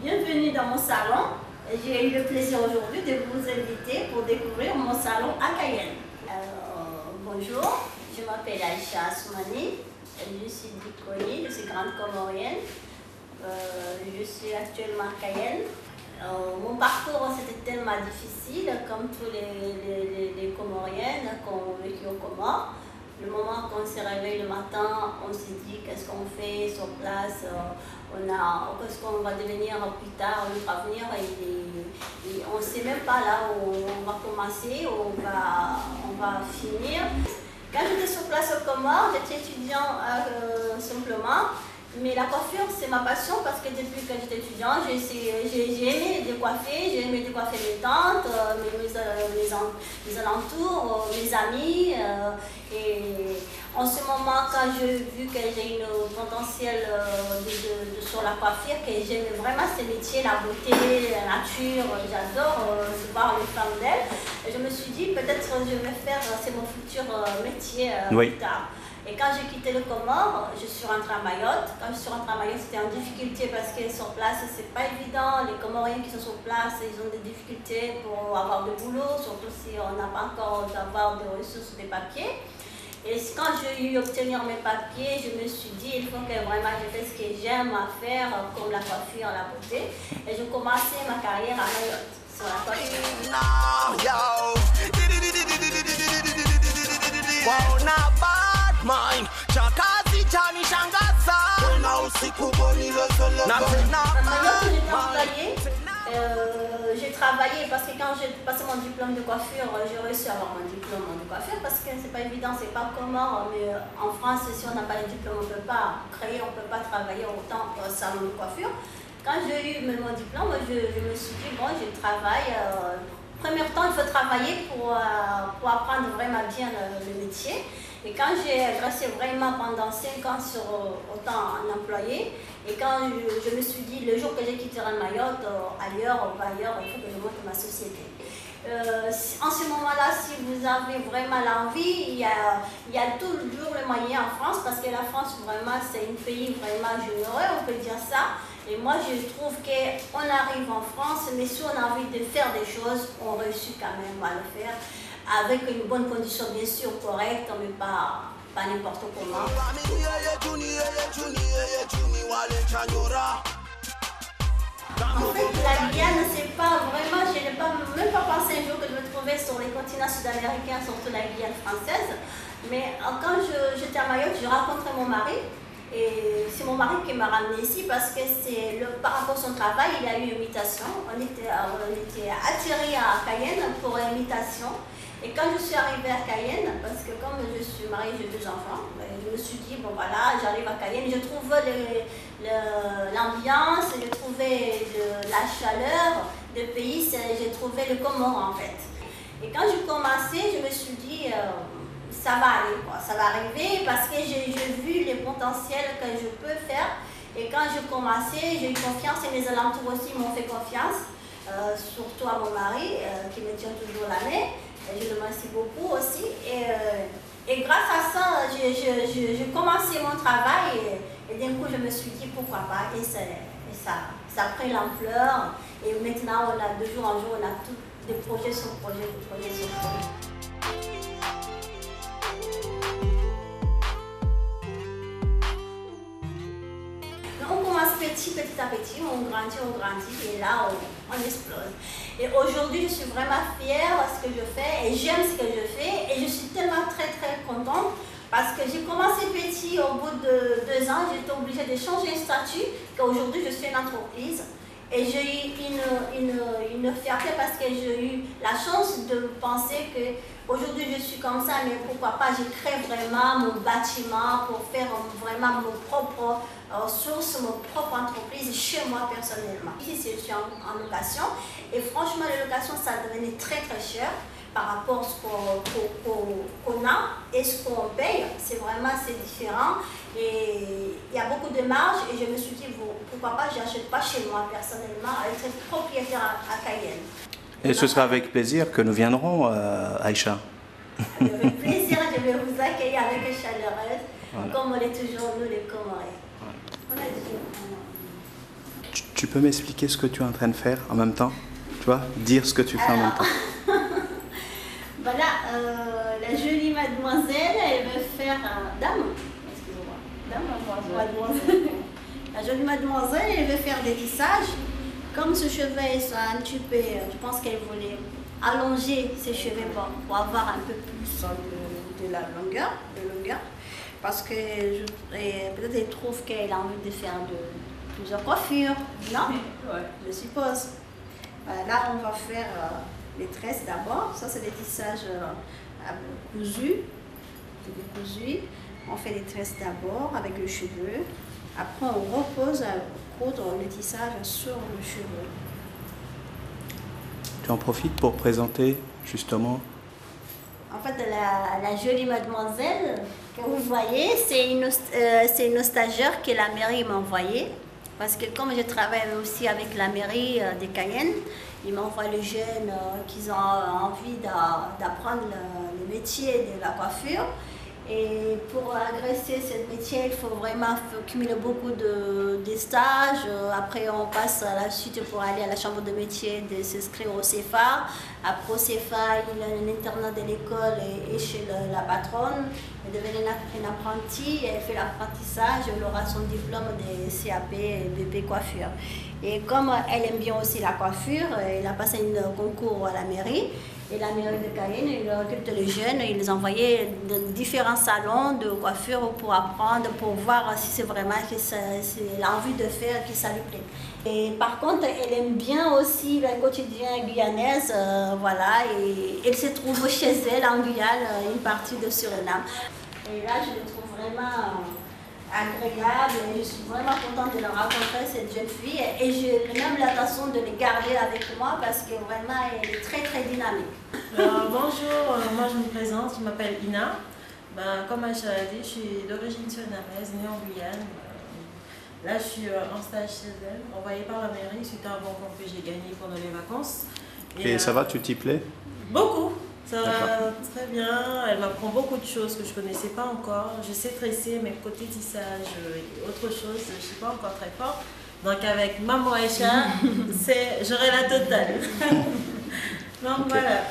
Bienvenue dans mon salon. J'ai eu le plaisir aujourd'hui de vous inviter pour découvrir mon salon à Cayenne. Bonjour, je m'appelle Aïcha Assoumani, je suis d'Ikoni, je suis grande comorienne. Je suis actuellement à Cayenne. Mon parcours c'était tellement difficile comme tous les Comoriennes qui ont vécu aux Comores. Le moment qu'on s'est réveillé le matin, on s'est dit qu'est-ce qu'on fait sur place, qu'est-ce qu'on va devenir plus tard, on va venir et on ne sait même pas là où on va commencer, où on va finir. Quand j'étais sur place aux Comores, j'étais étudiant simplement. Mais la coiffure, c'est ma passion parce que depuis que j'étais étudiante, j'ai aimé décoiffer, j'ai aimé décoiffer mes tantes, mes alentours, mes amis. Et en ce moment, quand j'ai vu que j'ai une potentiel sur la coiffure, que j'aime vraiment ce métier, la beauté, la nature, j'adore voir les femmes d'elles. Et je me suis dit, peut-être je vais faire, c'est mon futur métier plus tard. Et quand j'ai quitté le Comore, je suis rentrée à Mayotte. Quand je suis rentrée à Mayotte, c'était en difficulté parce que sur place, c'est pas évident. Les Comoriens qui sont sur place, ils ont des difficultés pour avoir de boulot, surtout si on n'a pas encore d'avoir des ressources, des papiers. Et quand j'ai eu obtenir mes papiers, je me suis dit, il faut que vraiment je fasse ce que j'aime à faire, comme la coiffure, la beauté. Et j'ai commencé ma carrière à Mayotte, sur la coiffure. J'ai travaillé parce que quand j'ai passé mon diplôme de coiffure, j'ai réussi à avoir mon diplôme de coiffure parce que c'est pas évident, c'est pas commun, mais en France, si on n'a pas de diplôme, on ne peut pas créer, on ne peut pas travailler autant au salon de coiffure. Quand j'ai eu mon diplôme, je me suis dit, bon, je travaille. Premier temps, il faut travailler pour apprendre vraiment bien le métier. Et quand j'ai exercé vraiment pendant 5 ans sur autant un employé, et quand je me suis dit, le jour que j'ai quitté Mayotte, ailleurs, il faut que je monte ma société. En ce moment-là, si vous avez vraiment l'envie, il y a toujours le moyen en France, parce que la France, vraiment, c'est un pays vraiment généreux, on peut dire ça. Et moi, je trouve qu'on arrive en France, mais si on a envie de faire des choses, on réussit quand même à le faire. Avec une bonne condition, bien sûr, correcte, mais pas n'importe comment. En fait, la Guyane, c'est pas vraiment, je n'ai même pas pensé un jour que je me trouvais sur les continents sud-américains, surtout la Guyane française. Mais quand j'étais à Mayotte, j'ai rencontré mon mari. Et c'est mon mari qui m'a ramené ici parce que par rapport à son travail, il a eu une invitation. On était attirés à Cayenne pour une invitation. Et quand je suis arrivée à Cayenne, parce que comme je suis mariée, j'ai 2 enfants, je me suis dit, bon voilà, j'arrive à Cayenne, je trouve l'ambiance, je trouvais la chaleur du pays, j'ai trouvé le Comore en fait. Et quand j'ai commencé, je me suis dit, ça va aller, quoi. Ça va arriver parce que j'ai vu les potentiels que je peux faire. Et quand j'ai commencé, j'ai eu confiance et mes alentours aussi m'ont fait confiance, surtout à mon mari qui me tient toujours la main. Je le remercie beaucoup aussi. Et grâce à ça, j'ai commencé mon travail et d'un coup, je me suis dit pourquoi pas. Et ça a pris l'ampleur. Et maintenant, on a de jour en jour, on a tous des projets sur projets, des projets sur projets. On commence petit à petit, on grandit et là on explose. Et aujourd'hui je suis vraiment fière de ce que je fais et j'aime ce que je fais et je suis tellement très contente parce que j'ai commencé petit, au bout de 2 ans j'étais obligée de changer de statut, qu'aujourd'hui je suis une entreprise. Et j'ai eu une fierté parce que j'ai eu la chance de penser qu'aujourd'hui je suis comme ça, mais pourquoi pas, je crée vraiment mon bâtiment pour faire vraiment mon propre source, mon propre entreprise chez moi personnellement. Ici je suis en location et franchement la location ça devenait très cher par rapport à ce qu'on a et ce qu'on paye, c'est différent et il y a beaucoup de marge et je me suis dit pourquoi pas, je n'achète pas chez moi personnellement, être propriétaire à Cayenne. Et ce sera avec plaisir que nous viendrons, Aïcha. Avec plaisir, je vais vous accueillir avec une chaleureuse, voilà. Comme on est toujours nous les Comoriens. Voilà. Tu peux m'expliquer ce que tu es en train de faire en même temps? Tu vois, dire ce que tu fais en même temps. Voilà, la jolie mademoiselle, elle veut faire dame. Excusez-moi. Mademoiselle. La jolie mademoiselle, elle veut faire des lissages. Comme ses cheveux sont un petit peu, je pense qu'elle voulait allonger ses cheveux pour avoir un peu plus de la longueur, parce que peut-être elle trouve qu'elle a envie de faire plusieurs coiffures, non? Ouais. Je suppose. Là, on va faire les tresses d'abord. Ça, c'est des tissages cousus. On fait les tresses d'abord avec le cheveu. Après, on repose à coudre le tissage sur le cheveu. Tu en profites pour présenter justement? En fait, la jolie mademoiselle que vous voyez, c'est une stagiaire que la mairie m'a envoyée. Parce que comme je travaille aussi avec la mairie de Cayenne, ils m'envoient les jeunes qui ont envie d'apprendre le métier de la coiffure. Et pour agresser ce métier, il faut vraiment cumuler beaucoup de stages. Après, on passe à la suite pour aller à la chambre de métier, de s'inscrire au CFA. Après, au CFA, il a un internat de l'école et chez la patronne. Elle devient une apprentie, elle fait l'apprentissage, elle aura son diplôme de CAP et BP coiffure. Et comme elle aime bien aussi la coiffure, elle a passé un concours à la mairie. Et la mairie de Cayenne, ils recrutent les jeunes, ils les envoyaient dans différents salons de coiffure pour apprendre, pour voir si c'est vraiment que c'est l'envie de faire, que ça lui plaît. Et par contre, elle aime bien aussi le quotidien guyanaise, voilà, et elle se trouve chez elle en Guyane, une partie de Suriname. Et là, je le trouve vraiment agréable et je suis vraiment contente de leur rencontrer cette jeune fille et j'ai même l'intention de les garder avec moi parce que vraiment elle est très très dynamique. Bonjour, moi je me présente, je m'appelle Ina. Comme Aïcha l'a dit, je suis d'origine surinamaise, née en Guyane. Là je suis en stage chez elle, envoyée par la mairie suite à un bon concours que j'ai gagné pendant les vacances. Et ça va, tu t'y plais? Beaucoup. Ça va très bien, elle m'apprend beaucoup de choses que je ne connaissais pas encore. Je sais tresser, mais côté tissage et autre chose, je ne suis pas encore très fort. Donc avec Maman Aïcha, j'aurai la totale. Donc voilà.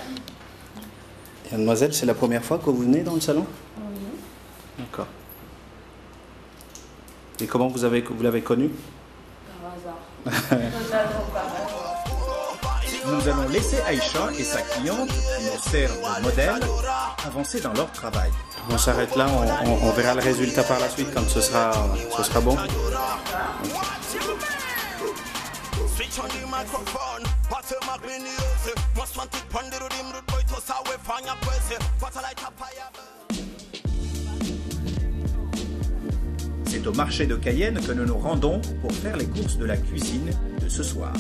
Et mademoiselle, c'est la première fois que vous venez dans le salon? Oui. D'accord. Et comment vous l'avez connue? Par hasard. Nous allons laisser Aïcha et sa cliente, qui nous servent de modèle, avancer dans leur travail. On s'arrête là, on verra le résultat par la suite quand ce sera bon. C'est au marché de Cayenne que nous nous rendons pour faire les courses de la cuisine de ce soir.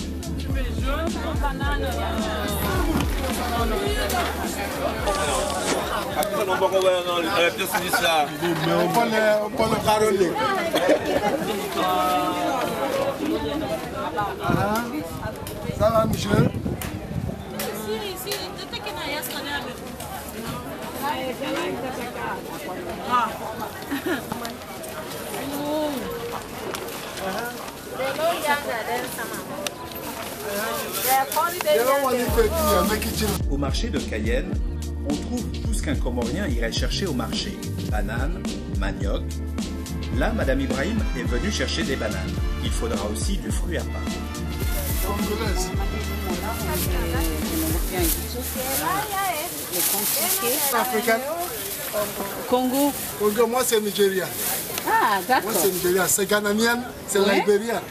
Ça va, monsieur? Au marché de Cayenne, on trouve tout ce qu'un Comorien irait chercher au marché. Bananes, manioc. Là, Madame Ibrahim est venue chercher des bananes. Il faudra aussi du fruit à pain. Africaine. Congo. Congo, moi c'est Nigeria. Ah, d'accord. Moi c'est Nigeria. C'est ghananien, c'est libérien.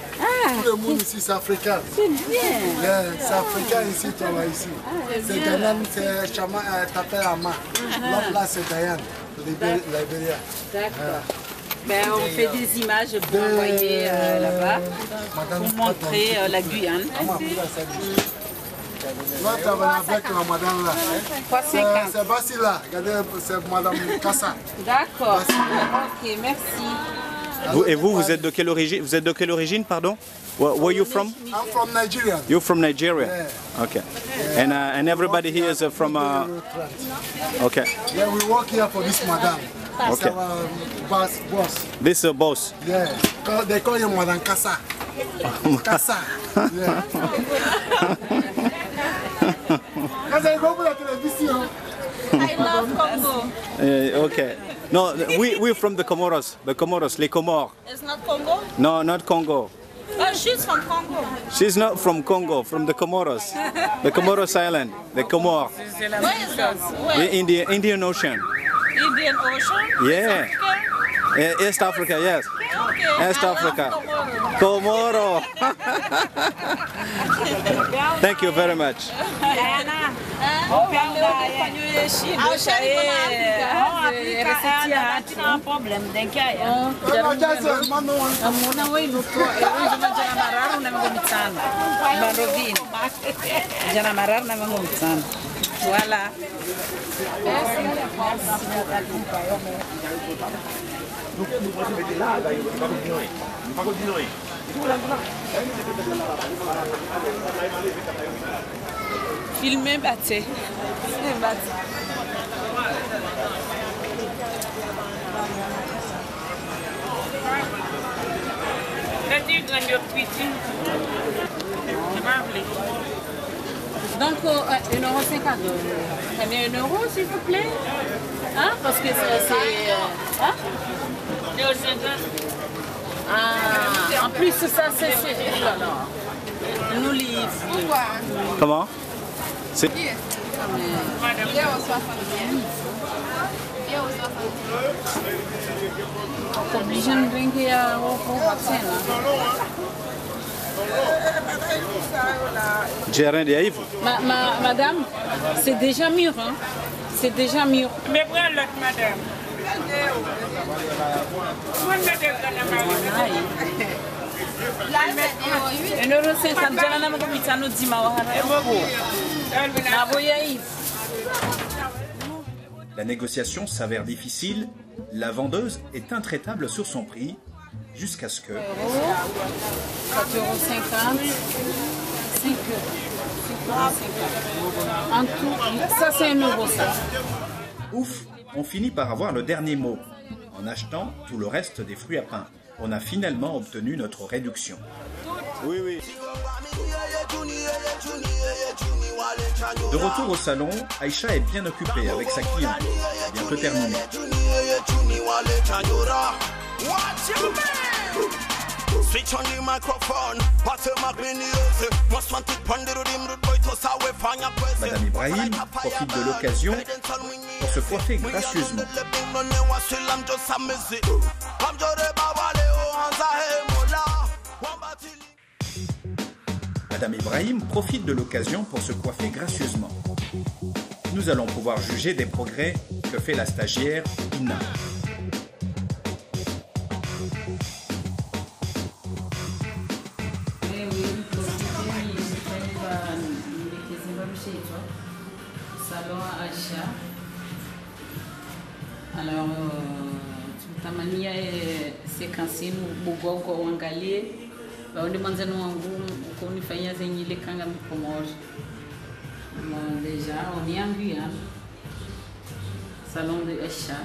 Tout le monde ici c'est africain. C'est bien. Yeah, c'est africain ici, toi là ici. C'est Ghanan, c'est Chama, Tapé Ama. L'autre là c'est Diane, Libéria. D'accord. Ben, on fait des images pour envoyer là-bas, pour montrer la Guyane. Moi, je travaille avec la madame là. C'est Basila, regardez, c'est madame Kassa. D'accord. Ok, merci. Et vous êtes de quelle origine? Vous êtes de quelle origine, pardon? Where are you from? I'm from Nigeria. You're from Nigeria? Yeah. Okay. Yeah. And everybody here is from... Okay. Yeah, we work here for this madam. Okay. It's our boss. This is a boss? Yeah. They call him Madam Kassa. Kassa. Yeah. I love Congo. Okay. No, we're from the Comoros. The Comoros, les Comores. It's not Congo? No, not Congo. Oh, she's from Congo. She's not from Congo, from the Comoros. The Comoros Island, the Comores. Where is that? Where? The Indian Ocean. Indian Ocean? Yeah. East Africa, yes. Okay. East Africa. Comoro. Thank you very much. Voilà. Filmer Baté. Donc, 1,50 €. Prenez 1 € s'il vous plaît. Hein? Parce que c'est. Hein? Ah, en plus, ça, c'est. Nous livre. Comment? C'est. Obligé de brinquer au vaccin. J'ai rien dit à vous. Madame, c'est déjà mûr. Hein? C'est déjà mûr. Mais voilà l'autre madame. 1,50 €, jana ko mitano dima wa na boya Yves. La négociation s'avère difficile, la vendeuse est intraitable sur son prix, jusqu'à ce que... 4,50 €, 5 €. En tout, ça c'est 1 € ça. Ouf, on finit par avoir le dernier mot. En achetant tout le reste des fruits à pain, on a finalement obtenu notre réduction. Oui, oui. De retour au salon, Aïcha est bien occupée avec sa cliente. Bientôt terminé. Madame Ibrahim profite de l'occasion pour se coiffer gracieusement. Madame Ibrahim profite de l'occasion pour se coiffer gracieusement. Nous allons pouvoir juger des progrès que fait la stagiaire Ina. Alors, tutamania sekansi bugogo uangalie baonde manzano wangu kunifanyia zenye ile kanga mikomoja. Déjà, on est en Guyane, salon de Aïcha.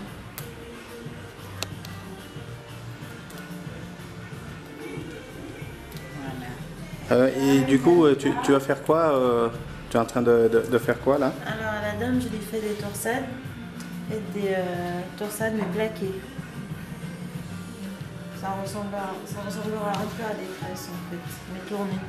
Voilà. Et du coup, tu vas faire quoi tu es en train de faire quoi là? Alors à la dame, je lui fais des torsades. Et des torsades mais plaquées. Ça ressemblera un peu à des tresses en fait, mais tournées.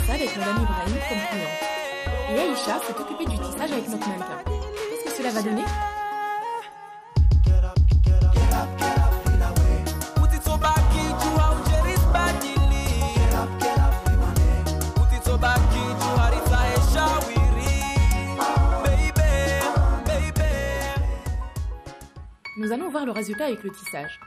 Avec Madame Ibrahim comme client. Et Aïcha s'est occupée du tissage avec notre mannequin. Qu'est-ce que cela va donner? voir le résultat avec le tissage.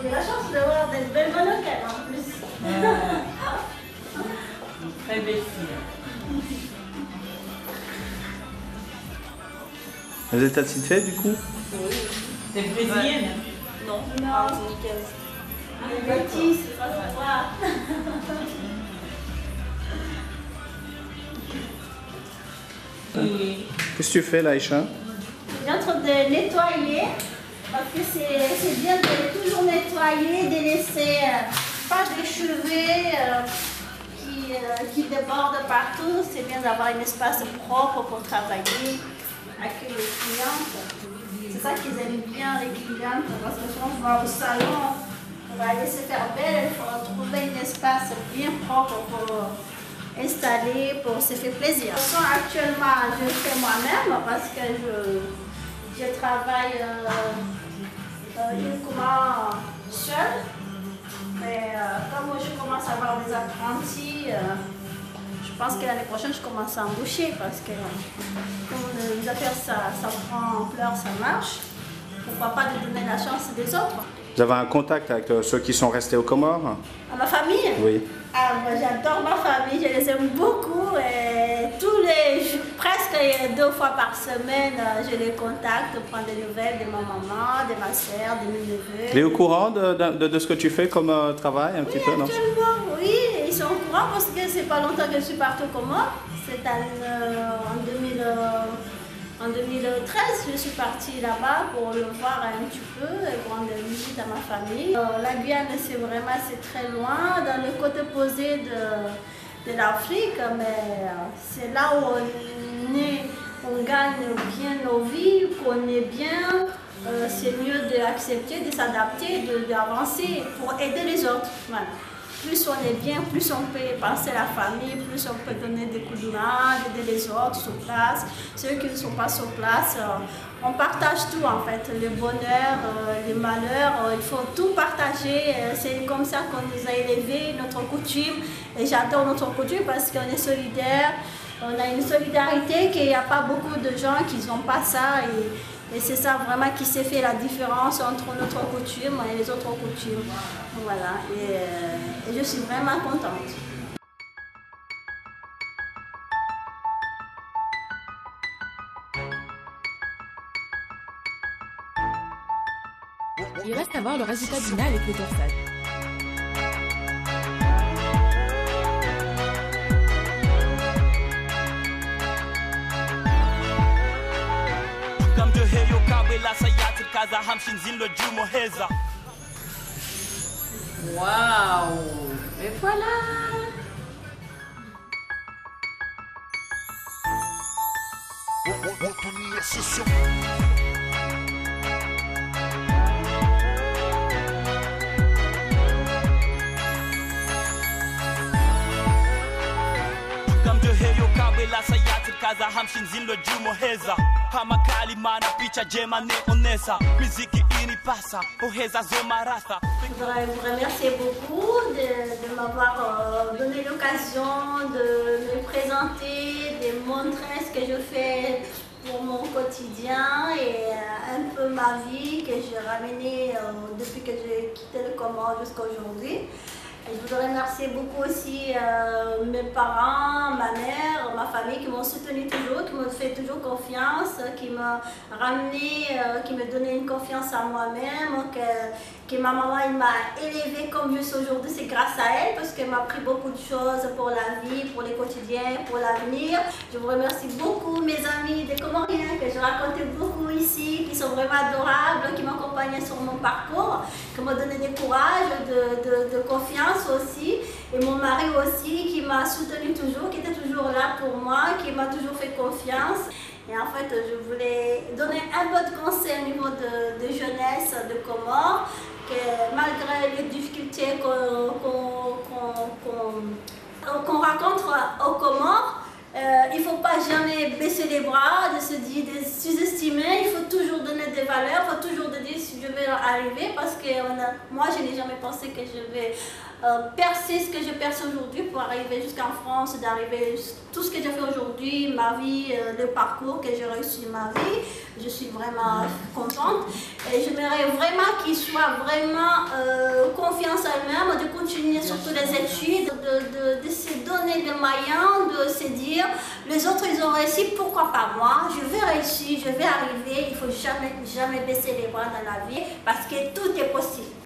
J'ai la chance d'avoir des belles mononcales en plus. Très belle fille. Vous êtes satisfait du coup? Oui. T'es brésilienne? Non, martiniquaise. Baptiste, c'est pas pour toi. Qu'est-ce que tu fais là, Aïcha? Je suis en train de nettoyer, parce que c'est bien de toujours nettoyer, de laisser pas des cheveux qui débordent partout. C'est bien d'avoir un espace propre pour travailler avec les clientes. C'est ça qu'ils aiment bien, les clientes, parce que souvent on va au salon, on va aller se faire belle, il faut trouver un espace bien propre pour installer, pour se faire plaisir. Actuellement, je le fais moi-même parce que je travaille uniquement seule. Mais comme je commence à avoir des apprentis, je pense que l'année prochaine, je commence à embaucher parce que comme les affaires, ça prend ampleur, ça marche. Pourquoi pas de donner la chance des autres? Vous avez un contact avec ceux qui sont restés aux Comores? À ma famille? Oui. Ah, moi j'adore ma famille, je les aime beaucoup et presque 2 fois par semaine, je les contacte pour prendre des nouvelles de ma maman, de ma soeur, de mes neveux. Il est au courant de ce que tu fais comme travail un petit peu, non? Actuellement, oui, ils sont au courant parce que c'est pas longtemps que je suis partie au Comores. C'est en 2013, je suis partie là-bas pour le voir un petit peu et rendre visite à ma famille. La Guyane, c'est très loin, dans le côté opposé de l'Afrique, mais c'est là où on gagne bien nos vies, qu'on est bien. C'est mieux d'accepter, de s'adapter, d'avancer pour aider les autres. Voilà. Plus on est bien, plus on peut penser à la famille, plus on peut donner des coups de main, aider les autres sur place. Ceux qui ne sont pas sur place, on partage tout en fait, le bonheur, les malheurs, il faut tout partager. C'est comme ça qu'on nous a élevés, notre coutume. Et j'adore notre coutume parce qu'on est solidaires. On a une solidarité qu'il n'y a pas beaucoup de gens qui n'ont pas ça. Et c'est ça vraiment qui s'est fait la différence entre notre coutume et les autres coutumes. Voilà, et je suis vraiment contente. Il reste à voir le résultat final avec le torsade. Waouh! Et voilà! kaza hamshinzindo jumo heza hamakali mana picha jema neonesa miziki inipasa oheza zomarasa. Je voudrais vous remercier beaucoup de m'avoir donné l'occasion de me présenter, de montrer ce que je fais pour mon quotidien et un peu ma vie que j'ai ramenée depuis que j'ai quitté le Comores jusqu'à aujourd'hui. Et je voudrais remercier beaucoup aussi mes parents, ma mère, ma famille qui m'ont soutenu toujours, qui m'ont fait toujours confiance, qui m'ont ramené, qui me donné une confiance en moi-même, que ma maman m'a élevée comme je suis aujourd'hui, c'est grâce à elle parce qu'elle m'a appris beaucoup de choses pour la vie, pour les quotidiens, pour l'avenir. Je vous remercie beaucoup mes amis des Comoriens que je racontais beaucoup ici, qui sont vraiment adorables, qui m'accompagnaient sur mon parcours, qui m'ont donné du courage, de confiance aussi. Et mon mari aussi qui m'a soutenu toujours, qui était toujours là pour moi, qui m'a toujours fait confiance. Et en fait, je voulais donner un bon conseil au niveau de jeunesse de Comores, que malgré les difficultés qu'on rencontre aux Comores, il ne faut pas jamais baisser les bras, de se dire, de sous-estimer, il faut toujours donner des valeurs, il faut toujours dire si je vais arriver, parce que moi je n'ai jamais pensé que je vais percer ce que je perce aujourd'hui pour arriver jusqu'en France, d'arriver tout ce que j'ai fait aujourd'hui, ma vie, le parcours que j'ai réussi ma vie. Je suis vraiment contente et j'aimerais vraiment qu'ils soient vraiment confiance en eux-mêmes, de continuer surtout les études, de se donner des moyens, de se dire les autres ils ont réussi, pourquoi pas moi, je vais réussir, je vais arriver, il ne faut jamais baisser les bras dans la vie parce que tout est possible.